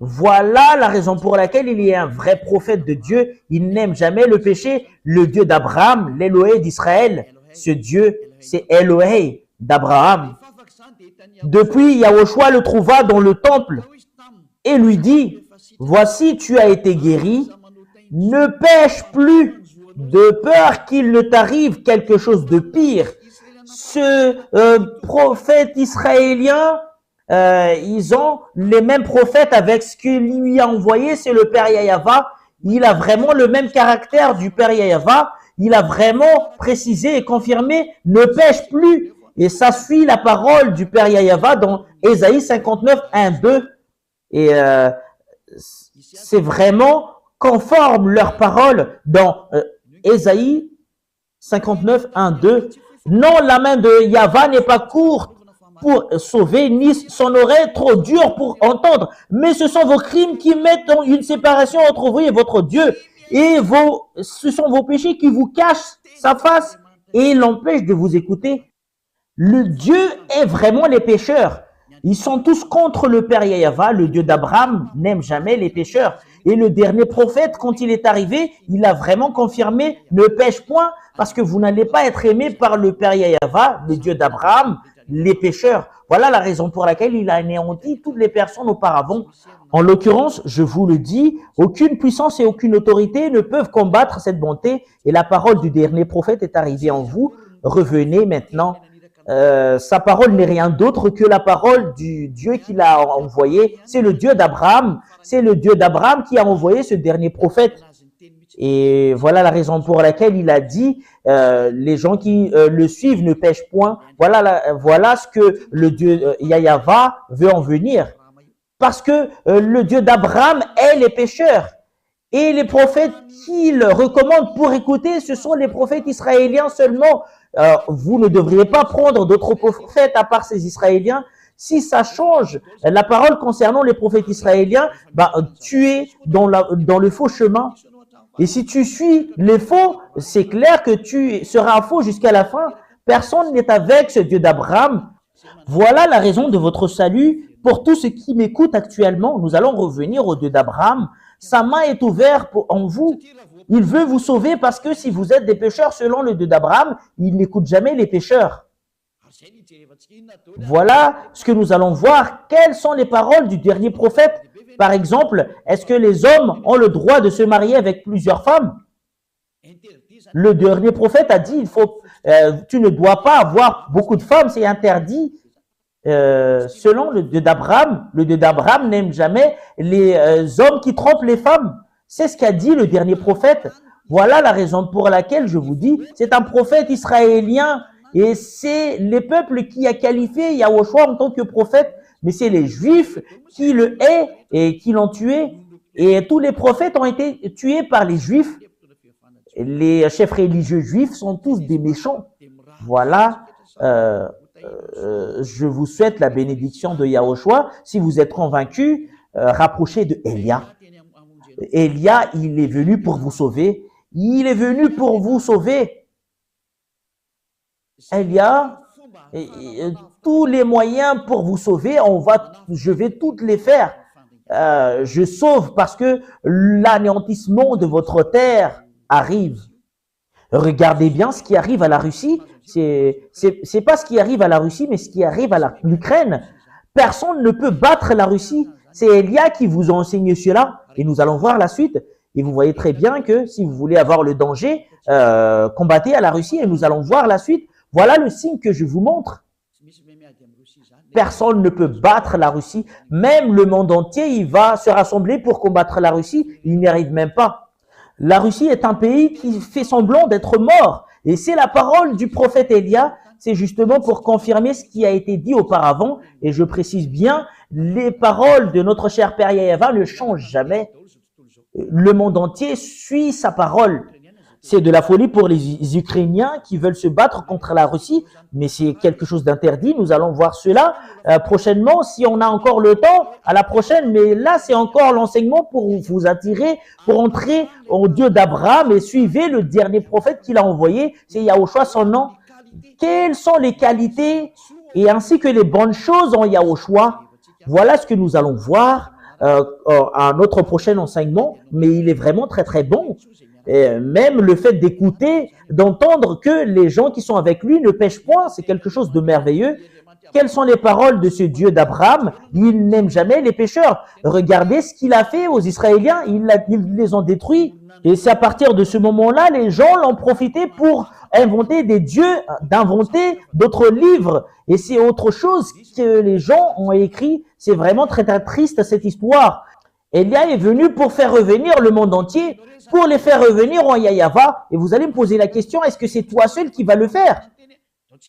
voilà la raison pour laquelle il y a un vrai prophète de Dieu. Il n'aime jamais le péché. Le Dieu d'Abraham, l'Élohé d'Israël, ce Dieu, c'est Élohé d'Abraham. Depuis, Yahushua le trouva dans le temple et lui dit, voici, tu as été guéri, ne pêche plus de peur qu'il ne t'arrive quelque chose de pire. Ce prophète israélien, ils ont les mêmes prophètes avec ce qu'il lui a envoyé, c'est le Père Yahava. Il a vraiment le même caractère du Père Yahava. Il a vraiment précisé et confirmé, ne pêche plus. Et ça suit la parole du Père Yahava dans Ésaïe 59, 1, 2. Et c'est vraiment conforme leur parole dans Ésaïe 59, 1, 2. Non, la main de Yahva n'est pas courte pour sauver, ni son oreille trop dure pour entendre. Mais ce sont vos crimes qui mettent une séparation entre vous et votre Dieu. Et ce sont vos péchés qui vous cachent sa face et l'empêchent de vous écouter. Le Dieu est vraiment les pécheurs. Ils sont tous contre le Père Yahava. Le Dieu d'Abraham n'aime jamais les pécheurs. Et le dernier prophète, quand il est arrivé, il a vraiment confirmé, ne pêche point, parce que vous n'allez pas être aimé par le Père Yahava, le Dieu d'Abraham, les pécheurs. Voilà la raison pour laquelle il a anéanti toutes les personnes auparavant. En l'occurrence, je vous le dis, aucune puissance et aucune autorité ne peuvent combattre cette bonté. Et la parole du dernier prophète est arrivée en vous. Revenez maintenant. Sa parole n'est rien d'autre que la parole du Dieu qu'il a envoyé. C'est le Dieu d'Abraham. C'est le Dieu d'Abraham qui a envoyé ce dernier prophète. Et voilà la raison pour laquelle il a dit, les gens qui le suivent ne pêchent point. Voilà ce que le Dieu Yahava veut en venir. Parce que le Dieu d'Abraham est les pécheurs. Et les prophètes qu'il recommande pour écouter, ce sont les prophètes israéliens seulement. Vous ne devriez pas prendre d'autres prophètes à part ces Israéliens. Si ça change la parole concernant les prophètes israéliens, tu es dans le faux chemin. Et si tu suis les faux, c'est clair que tu seras faux jusqu'à la fin. Personne n'est avec ce Dieu d'Abraham. Voilà la raison de votre salut. Pour tous ceux qui m'écoutent actuellement, nous allons revenir au Dieu d'Abraham. Sa main est ouverte en vous. Il veut vous sauver parce que si vous êtes des pécheurs selon le Dieu d'Abraham, il n'écoute jamais les pécheurs. Voilà ce que nous allons voir. Quelles sont les paroles du dernier prophète? Par exemple, est-ce que les hommes ont le droit de se marier avec plusieurs femmes? Le dernier prophète a dit, tu ne dois pas avoir beaucoup de femmes, c'est interdit. Selon le Dieu d'Abraham, le Dieu d'Abraham n'aime jamais les hommes qui trompent les femmes. C'est ce qu'a dit le dernier prophète. Voilà la raison pour laquelle je vous dis, c'est un prophète israélien et c'est les peuples qui a qualifié Yahushua en tant que prophète, mais c'est les Juifs qui le haïssent et qui l'ont tué. Et tous les prophètes ont été tués par les Juifs. Les chefs religieux juifs sont tous des méchants. Voilà. Je vous souhaite la bénédiction de Yahushua. Si vous êtes convaincus, rapprochez de Élia. Élia, il est venu pour vous sauver. Il est venu pour vous sauver. Élia, tous les moyens pour vous sauver, je vais toutes les faire. Je sauve parce que l'anéantissement de votre terre arrive. Regardez bien ce qui arrive à la Russie. C'est pas ce qui arrive à la Russie, mais ce qui arrive à l'Ukraine. Personne ne peut battre la Russie. C'est Élia qui vous a enseigné cela. Et nous allons voir la suite. Et vous voyez très bien que si vous voulez avoir le danger, combattez à la Russie. Et nous allons voir la suite. Voilà le signe que je vous montre. Personne ne peut battre la Russie. Même le monde entier, il va se rassembler pour combattre la Russie. Il n'y arrive même pas. La Russie est un pays qui fait semblant d'être mort. Et c'est la parole du prophète Élia. C'est justement pour confirmer ce qui a été dit auparavant. Et je précise bien, les paroles de notre cher Père Yahava ne changent jamais. Le monde entier suit sa parole. C'est de la folie pour les Ukrainiens qui veulent se battre contre la Russie, mais c'est quelque chose d'interdit. Nous allons voir cela prochainement, si on a encore le temps, à la prochaine. Mais là, c'est encore l'enseignement pour vous attirer, pour entrer au Dieu d'Abraham et suivez le dernier prophète qu'il a envoyé, c'est Yahushua son nom. Quelles sont les qualités et ainsi que les bonnes choses en Yahushua? Voilà ce que nous allons voir à notre prochain enseignement, mais il est vraiment très très bon. Et même le fait d'écouter, d'entendre que les gens qui sont avec lui ne pêchent point, c'est quelque chose de merveilleux. Quelles sont les paroles de ce Dieu d'Abraham? Il n'aime jamais les pécheurs. Regardez ce qu'il a fait aux Israéliens, ils les ont détruits. Et c'est à partir de ce moment-là, les gens l'ont profité pour inventer des dieux, d'inventer d'autres livres. Et c'est autre chose que les gens ont écrit. C'est vraiment très très triste cette histoire. Élia est venu pour faire revenir le monde entier, pour les faire revenir en Yahava. Et vous allez me poser la question, est-ce que c'est toi seul qui va le faire?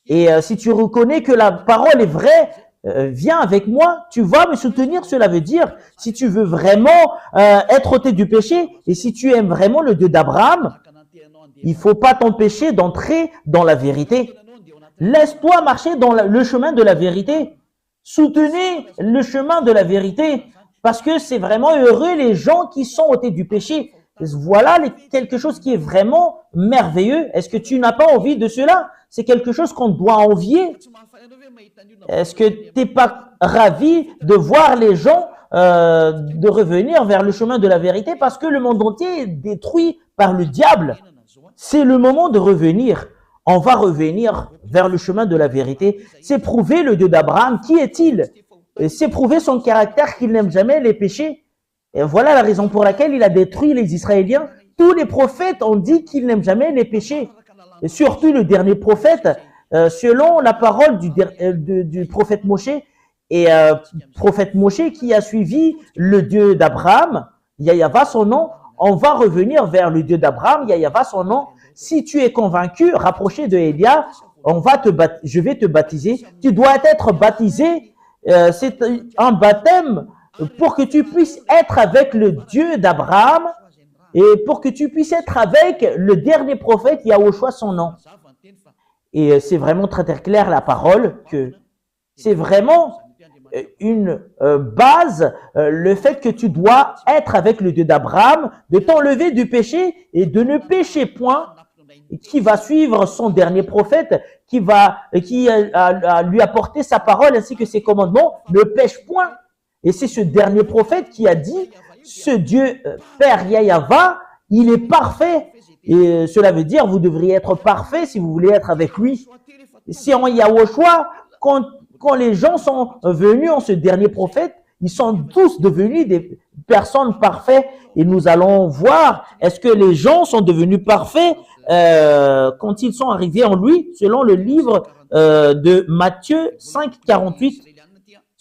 Et si tu reconnais que la parole est vraie, viens avec moi, tu vas me soutenir. Cela veut dire, si tu veux vraiment être ôté du péché, et si tu aimes vraiment le Dieu d'Abraham, il faut pas t'empêcher d'entrer dans la vérité. Laisse-toi marcher dans le chemin de la vérité. Soutenez le chemin de la vérité. Parce que c'est vraiment heureux les gens qui sont ôtés du péché. Voilà quelque chose qui est vraiment merveilleux. Est-ce que tu n'as pas envie de cela? C'est quelque chose qu'on doit envier. Est-ce que tu n'es pas ravi de voir les gens de revenir vers le chemin de la vérité parce que le monde entier est détruit par le diable? C'est le moment de revenir. On va revenir vers le chemin de la vérité. C'est prouver le Dieu d'Abraham. Qui est-il? C'est prouver son caractère qu'il n'aime jamais les péchés. Et voilà la raison pour laquelle il a détruit les Israéliens. Tous les prophètes ont dit qu'ils n'aiment jamais les péchés. Et surtout le dernier prophète, selon la parole du prophète Moshe, et prophète Moshe qui a suivi le Dieu d'Abraham, Yahava son nom, on va revenir vers le Dieu d'Abraham, Yahava son nom. Si tu es convaincu, rapproché de Élia, je vais te baptiser. Tu dois être baptisé. C'est un baptême pour que tu puisses être avec le Dieu d'Abraham et pour que tu puisses être avec le dernier prophète Yahushua son nom. Et c'est vraiment très très clair la parole que c'est vraiment une base, le fait que tu dois être avec le Dieu d'Abraham, de t'enlever du péché et de ne pécher point, qui va suivre son dernier prophète, qui a lui apporté sa parole ainsi que ses commandements, ne pêche point. Et c'est ce dernier prophète qui a dit, ce Dieu Père Yahava, il est parfait. Et cela veut dire, vous devriez être parfait si vous voulez être avec lui. C'est en Yahushua, quand les gens sont venus en ce dernier prophète, ils sont tous devenus des personnes parfaites. Et nous allons voir, est-ce que les gens sont devenus parfaits quand ils sont arrivés en lui, selon le livre de Matthieu 5, 48.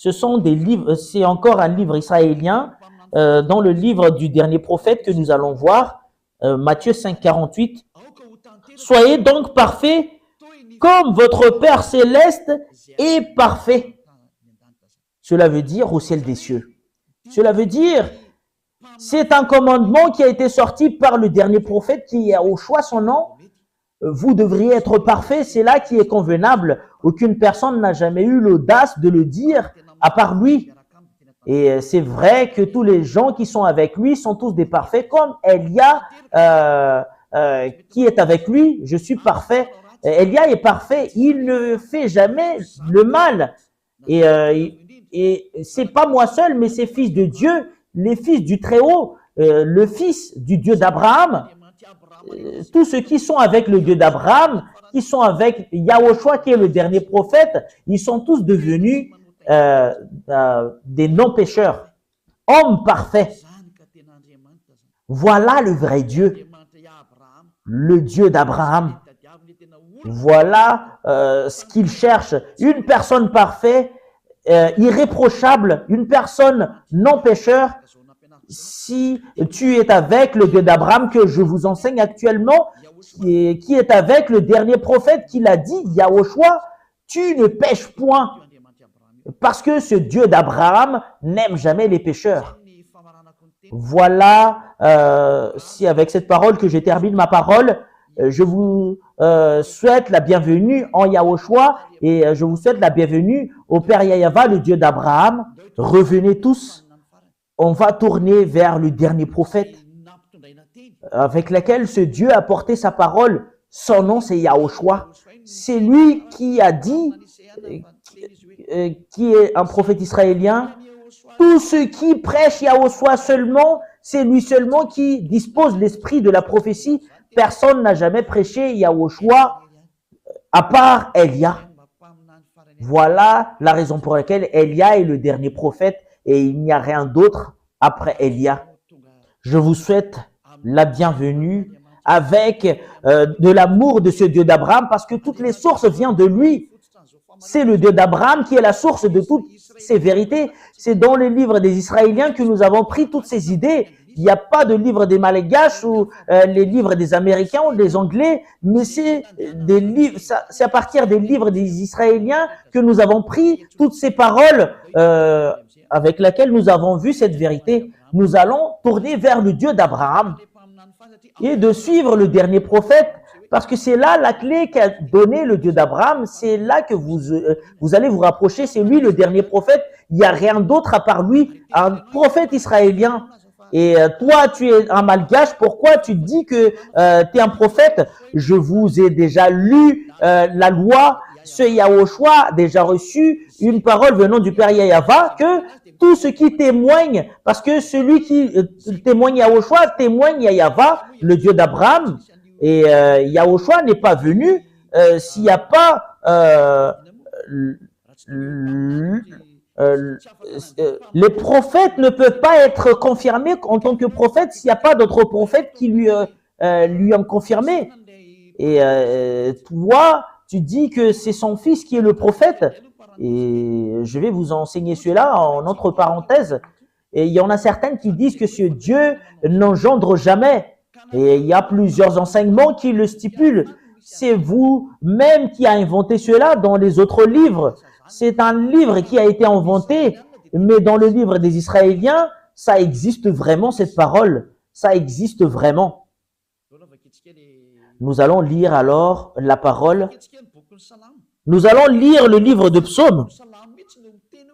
Ce sont des livres, c'est encore un livre israélien dans le livre du dernier prophète que nous allons voir, Matthieu 5, 48. Soyez donc parfaits comme votre Père céleste est parfait. Cela veut dire au ciel des cieux. Cela veut dire, c'est un commandement qui a été sorti par le dernier prophète qui a au choix son nom. Vous devriez être parfait, c'est là qui est convenable. Aucune personne n'a jamais eu l'audace de le dire à part lui. Et c'est vrai que tous les gens qui sont avec lui sont tous des parfaits, comme Élia qui est avec lui. Je suis parfait. Élia est parfait. Il ne fait jamais le mal. Et c'est pas moi seul, mais c'est fils de Dieu, les fils du Très-Haut, le fils du Dieu d'Abraham. Tous ceux qui sont avec le Dieu d'Abraham, qui sont avec Yahushua qui est le dernier prophète, ils sont tous devenus des non-pécheurs, hommes parfaits. Voilà le vrai Dieu, le Dieu d'Abraham. Voilà ce qu'il cherche, une personne parfaite, irréprochable, une personne non-pécheur. Si tu es avec le Dieu d'Abraham que je vous enseigne actuellement, qui est avec le dernier prophète qui l'a dit, Yahushua, tu ne pêches point. Parce que ce Dieu d'Abraham n'aime jamais les pécheurs. Voilà, si avec cette parole que je termine ma parole, Je vous souhaite la bienvenue en Yahushua et je vous souhaite la bienvenue au Père Yahweh, le Dieu d'Abraham. Revenez tous. On va tourner vers le dernier prophète avec lequel ce Dieu a porté sa parole. Son nom, c'est Yahushua. C'est lui qui a dit, qui est un prophète israélien, tous ceux qui prêchent Yahushua seulement, c'est lui seulement qui dispose l'esprit de la prophétie. Personne n'a jamais prêché Yahushua à part Élia. Voilà la raison pour laquelle Élia est le dernier prophète et il n'y a rien d'autre après Élia. Je vous souhaite la bienvenue avec de l'amour de ce Dieu d'Abraham parce que toutes les sources viennent de lui. C'est le Dieu d'Abraham qui est la source de toutes ces vérités. C'est dans le livre des Israéliens que nous avons pris toutes ces idées. Il n'y a pas de livre des Malgaches ou les livres des Américains ou des Anglais, mais c'est des livres. C'est à partir des livres des Israéliens que nous avons pris toutes ces paroles avec lesquelles nous avons vu cette vérité. Nous allons tourner vers le Dieu d'Abraham et de suivre le dernier prophète, parce que c'est là la clé qu'a donné le Dieu d'Abraham. C'est là que vous allez vous rapprocher. C'est lui le dernier prophète. Il n'y a rien d'autre à part lui, un prophète israélien. Et toi, tu es un malgache. Pourquoi tu dis que tu es un prophète? Je vous ai déjà lu la loi. Ce Yahushua a déjà reçu une parole venant du Père Yahweh que tout ce qui témoigne, parce que celui qui témoigne Yahushua témoigne Yahweh, le Dieu d'Abraham. Et Yahushua n'est pas venu s'il n'y a pas les prophètes ne peuvent pas être confirmés en tant que prophètes s'il n'y a pas d'autres prophètes qui lui ont confirmé. Et toi, tu dis que c'est son fils qui est le prophète. Et je vais vous enseigner cela en entre parenthèses. Et il y en a certaines qui disent que ce Dieu n'engendre jamais. Et il y a plusieurs enseignements qui le stipulent. C'est vous-même qui a inventé cela dans les autres livres. C'est un livre qui a été inventé, mais dans le livre des Israéliens, ça existe vraiment cette parole. Ça existe vraiment. Nous allons lire alors la parole. Nous allons lire le livre de Psaume.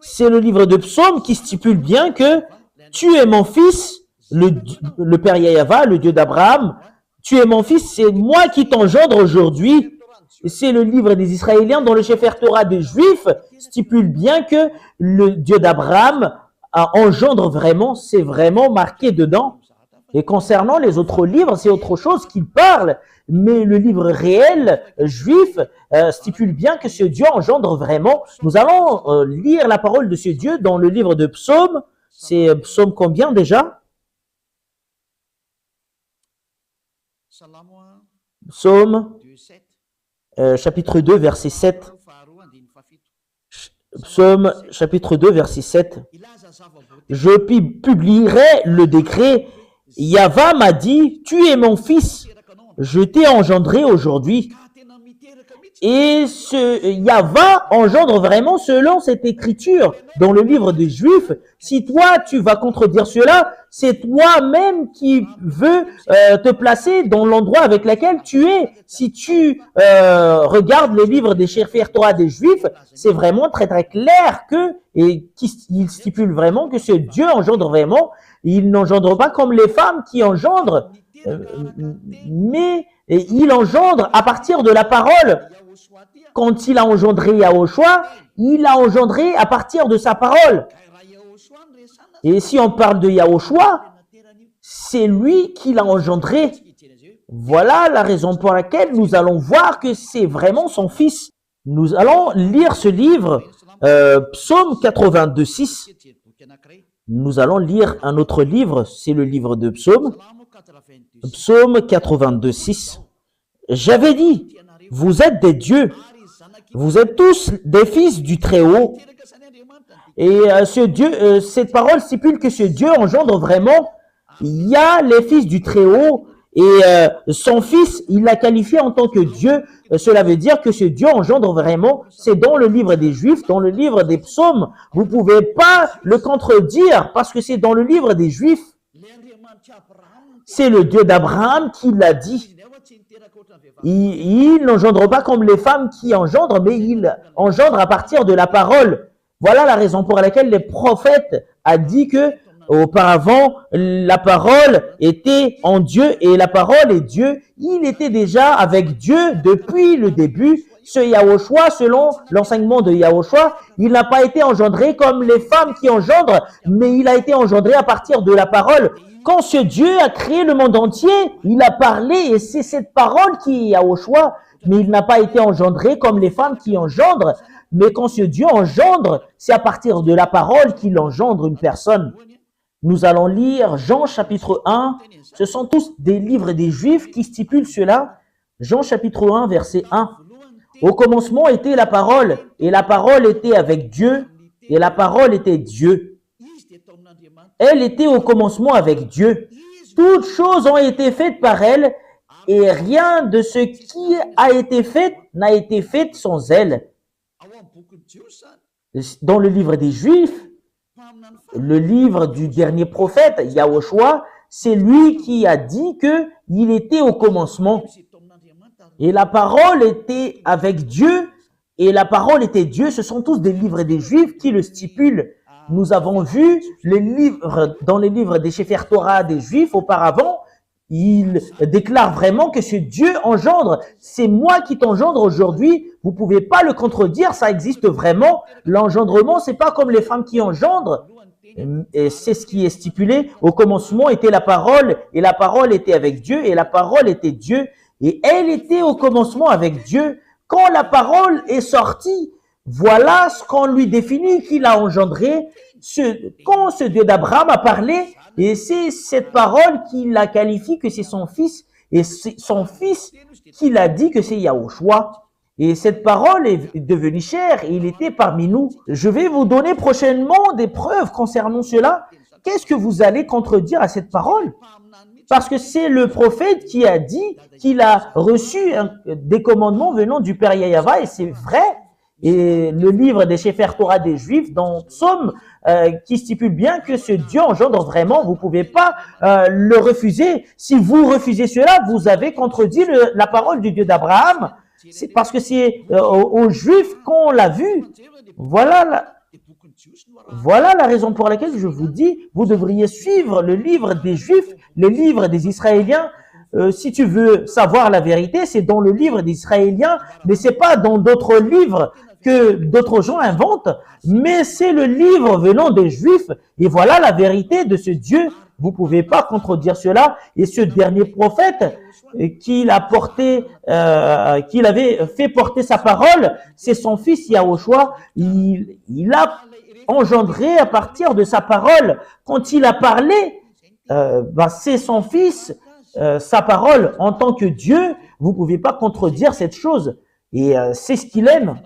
C'est le livre de Psaume qui stipule bien que tu es mon fils, le Père Yahweh, le Dieu d'Abraham. Tu es mon fils, c'est moi qui t'engendre aujourd'hui. C'est le livre des Israéliens dont le Sefer Torah des Juifs stipule bien que le Dieu d'Abraham engendre vraiment, c'est vraiment marqué dedans. Et concernant les autres livres, c'est autre chose qu'il parle. Mais le livre réel juif stipule bien que ce Dieu engendre vraiment. Nous allons lire la parole de ce Dieu dans le livre de Psaume. C'est Psaume combien déjà? Psaume chapitre 2, verset 7. Psaume chapitre 2, verset 7. Je publierai le décret. Yahweh m'a dit, tu es mon fils, je t'ai engendré aujourd'hui. Et ce Yahweh engendre vraiment selon cette écriture dans le livre des Juifs. Si toi, tu vas contredire cela, c'est toi-même qui veux te placer dans l'endroit avec lequel tu es. Si tu regardes le livre des Sefer Torah des Juifs, c'est vraiment très très clair que, et il stipule vraiment que ce Dieu engendre vraiment. Il n'engendre pas comme les femmes qui engendrent, mais il engendre à partir de la parole. Quand il a engendré Yahushua, il a engendré à partir de sa parole. Et si on parle de Yahushua, c'est lui qui l'a engendré. Voilà la raison pour laquelle nous allons voir que c'est vraiment son fils. Nous allons lire ce livre, Psaume 82, 6. Nous allons lire un autre livre, c'est le livre de Psaume. Psaume 82, 6. J'avais dit, vous êtes des dieux, vous êtes tous des fils du Très-Haut. Et ce Dieu, cette parole stipule que ce Dieu engendre vraiment. Il y a les fils du Très-Haut et son fils, il l'a qualifié en tant que Dieu. Cela veut dire que ce Dieu engendre vraiment. C'est dans le livre des Juifs, dans le livre des Psaumes. Vous pouvez pas le contredire parce que c'est dans le livre des Juifs. C'est le Dieu d'Abraham qui l'a dit. Il n'engendre pas comme les femmes qui engendrent, mais il engendre à partir de la parole. Voilà la raison pour laquelle les prophètes a dit que auparavant, la parole était en Dieu et la parole est Dieu. Il était déjà avec Dieu depuis le début. Ce Yahushua, selon l'enseignement de Yahushua, il n'a pas été engendré comme les femmes qui engendrent, mais il a été engendré à partir de la parole. Quand ce Dieu a créé le monde entier, il a parlé et c'est cette parole qui est Yahushua, mais il n'a pas été engendré comme les femmes qui engendrent. Mais quand ce Dieu engendre, c'est à partir de la parole qu'il engendre une personne. Nous allons lire Jean chapitre 1. Ce sont tous des livres des Juifs qui stipulent cela. Jean chapitre 1, verset 1. Au commencement était la parole, et la parole était avec Dieu, et la parole était Dieu. Elle était au commencement avec Dieu. Toutes choses ont été faites par elle, et rien de ce qui a été fait n'a été fait sans elle. Dans le livre des Juifs, le livre du dernier prophète, Yahushua, c'est lui qui a dit qu'il était au commencement. Et la parole était avec Dieu, et la parole était Dieu. Ce sont tous des livres des Juifs qui le stipulent. Nous avons vu les livres, dans les livres des Sefer Torah des Juifs auparavant, il déclare vraiment que ce Dieu engendre. C'est moi qui t'engendre aujourd'hui. Vous pouvez pas le contredire, ça existe vraiment. L'engendrement, c'est pas comme les femmes qui engendrent. Et c'est ce qui est stipulé. Au commencement était la parole, et la parole était avec Dieu, et la parole était Dieu, et elle était au commencement avec Dieu. Quand la parole est sortie, voilà ce qu'on lui définit qu'il a engendré. Quand ce Dieu d'Abraham a parlé, et c'est cette parole qui la qualifie que c'est son fils, et c'est son fils qui a dit que c'est Yahushua. Et cette parole est devenue chair, et il était parmi nous. Je vais vous donner prochainement des preuves concernant cela. Qu'est-ce que vous allez contredire à cette parole? Parce que c'est le prophète qui a dit qu'il a reçu des commandements venant du Père Yahava, et c'est vrai. Et le livre des Sefer Torah des Juifs, dans Psaume, qui stipule bien que ce Dieu engendre vraiment, vous pouvez pas le refuser. Si vous refusez cela, vous avez contredit la parole du Dieu d'Abraham. C'est parce que c'est aux Juifs qu'on l'a vu. Voilà la raison pour laquelle je vous dis, vous devriez suivre le livre des Juifs, le livre des Israéliens. Si tu veux savoir la vérité, c'est dans le livre des Israéliens, mais c'est pas dans d'autres livres que d'autres gens inventent, mais c'est le livre venant des Juifs. Et voilà la vérité de ce Dieu. Vous pouvez pas contredire cela. Et ce dernier prophète qu'il avait fait porter sa parole, c'est son fils Yahushua. Il a engendré à partir de sa parole. Quand il a parlé, c'est son fils, sa parole en tant que Dieu. Vous pouvez pas contredire cette chose. Et c'est ce qu'il aime.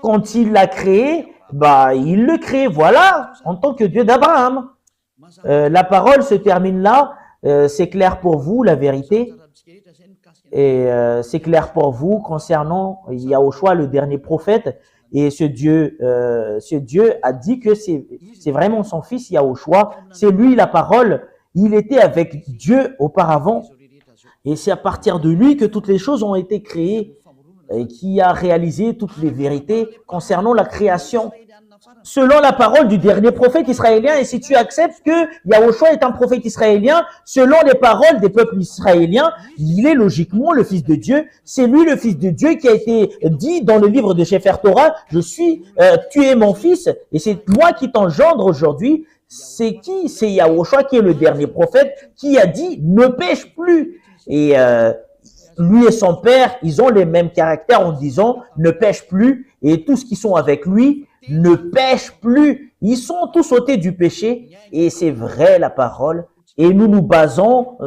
Quand il l'a créé, il le crée. Voilà, en tant que Dieu d'Abraham. La parole se termine là. C'est clair pour vous, la vérité. Et c'est clair pour vous concernant Yahushua, le dernier prophète. Et ce Dieu a dit que c'est vraiment son fils Yahushua. C'est lui la parole. Il était avec Dieu auparavant. Et c'est à partir de lui que toutes les choses ont été créées et qui a réalisé toutes les vérités concernant la création. Selon la parole du dernier prophète israélien, et si tu acceptes que Yahushua est un prophète israélien, selon les paroles des peuples israéliens, il est logiquement le fils de Dieu. C'est lui le fils de Dieu qui a été dit dans le livre de Sefer Torah, tu es mon fils, et c'est moi qui t'engendre aujourd'hui. C'est qui? C'est Yahushua qui est le dernier prophète qui a dit, ne pêche plus. Et lui et son père, ils ont les mêmes caractères en disant, ne pêche plus, et tous qui sont avec lui, ne pêchent plus. Ils sont tous ôtés du péché. Et c'est vrai la parole. Et nous nous basons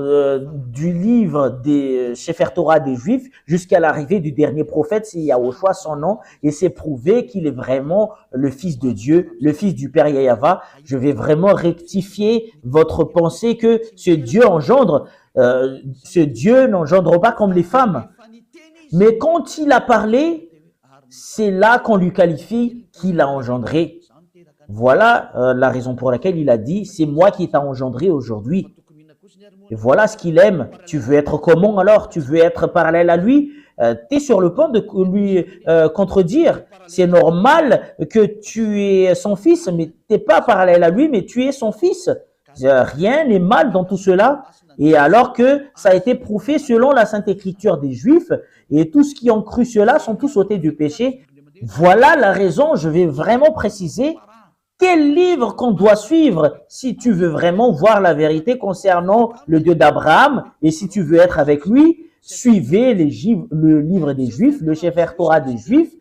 du livre des Sefer Torah des Juifs jusqu'à l'arrivée du dernier prophète, c'est Yahushua son nom. Et c'est prouvé qu'il est vraiment le fils de Dieu, le fils du Père Yahava. Je vais vraiment rectifier votre pensée que ce Dieu engendre. Ce Dieu n'engendre pas comme les femmes. Mais quand il a parlé, c'est là qu'on lui qualifie qu'il a engendré. Voilà la raison pour laquelle il a dit, c'est moi qui t'a engendré aujourd'hui. Et voilà ce qu'il aime. Tu veux être comment alors? Tu veux être parallèle à lui? Tu es sur le point de lui contredire. C'est normal que tu es son fils, mais tu n'es pas parallèle à lui, mais tu es son fils. Rien n'est mal dans tout cela. Et alors que ça a été prouvé selon la Sainte Écriture des Juifs, et tous qui ont cru cela sont tous ôtés du péché. Voilà la raison, je vais vraiment préciser quel livre qu'on doit suivre si tu veux vraiment voir la vérité concernant le Dieu d'Abraham et si tu veux être avec lui, suivez le livre des Juifs, le Sefer Torah des Juifs.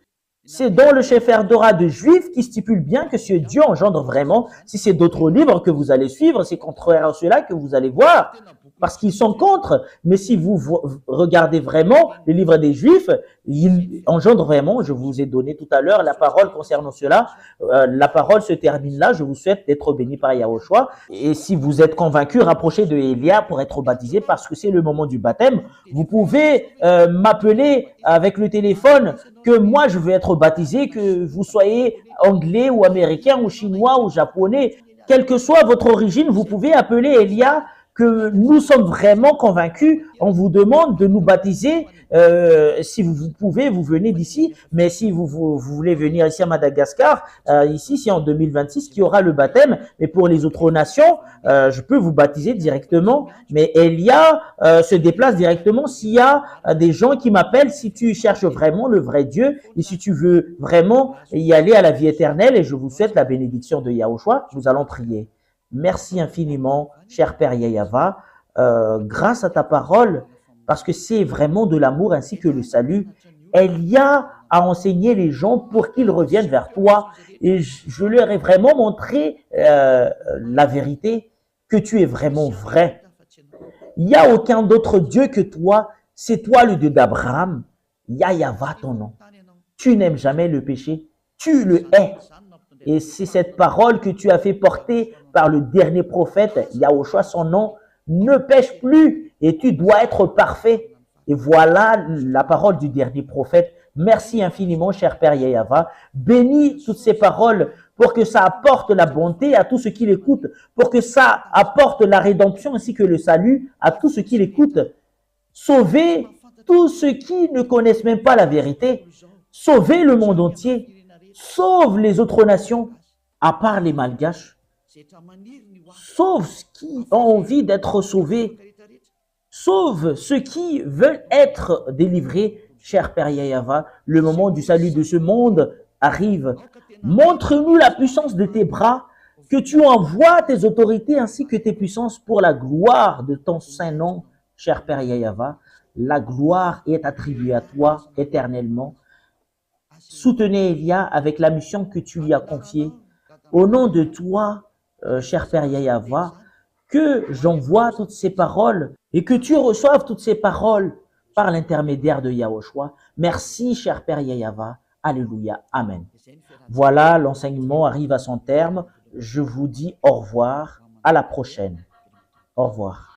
C'est dans le Sefer Torah des Juifs qui stipule bien que ce Dieu engendre vraiment. Si c'est d'autres livres que vous allez suivre, c'est contraire à cela que vous allez voir. Parce qu'ils sont contre. Mais si vous regardez vraiment les livres des Juifs, ils engendrent vraiment, je vous ai donné tout à l'heure la parole concernant cela. La parole se termine là. Je vous souhaite d'être béni par Yahushua. Et si vous êtes convaincu, rapprochez de Elia pour être baptisé parce que c'est le moment du baptême. Vous pouvez m'appeler avec le téléphone que moi je veux être baptisé, que vous soyez anglais ou américain ou chinois ou japonais. Quelle que soit votre origine, vous pouvez appeler Elia que nous sommes vraiment convaincus. On vous demande de nous baptiser. Si vous pouvez, vous venez d'ici. Mais si vous voulez venir ici à Madagascar, ici, c'est en 2026 qu'il y aura le baptême. Mais pour les autres nations, je peux vous baptiser directement. Mais Elia se déplace directement s'il y a des gens qui m'appellent, si tu cherches vraiment le vrai Dieu et si tu veux vraiment y aller à la vie éternelle. Et je vous souhaite la bénédiction de Yahushua. Nous allons prier. Merci infiniment, cher Père Yahava, grâce à ta parole, parce que c'est vraiment de l'amour ainsi que le salut. Elia a enseigné les gens pour qu'ils reviennent vers toi et je leur ai vraiment montré la vérité, que tu es vraiment vrai. Il n'y a aucun d'autre Dieu que toi, c'est toi le Dieu d'Abraham. Yahava ton nom. Tu n'aimes jamais le péché, tu le hais. Et c'est cette parole que tu as fait porter par le dernier prophète, Yahushua, son nom, ne pêche plus et tu dois être parfait. Et voilà la parole du dernier prophète. Merci infiniment, cher Père Yahava. Bénis toutes ces paroles pour que ça apporte la bonté à tous ceux qui l'écoutent, pour que ça apporte la rédemption ainsi que le salut à tous ceux qui l'écoutent. Sauvez tous ceux qui ne connaissent même pas la vérité. Sauvez le monde entier. Sauve les autres nations, à part les Malgaches. Sauve ceux qui ont envie d'être sauvés. Sauve ceux qui veulent être délivrés. Cher Père Yahava, le moment du salut de ce monde arrive. Montre-nous la puissance de tes bras, que tu envoies tes autorités ainsi que tes puissances pour la gloire de ton saint nom, cher Père Yahava. La gloire est attribuée à toi éternellement. Soutenez Elia avec la mission que tu lui as confiée. Au nom de toi, cher Père Yahava, que j'envoie toutes ces paroles et que tu reçoives toutes ces paroles par l'intermédiaire de Yahushua. Merci, cher Père Yahava. Alléluia. Amen. Voilà, l'enseignement arrive à son terme. Je vous dis au revoir. À la prochaine. Au revoir.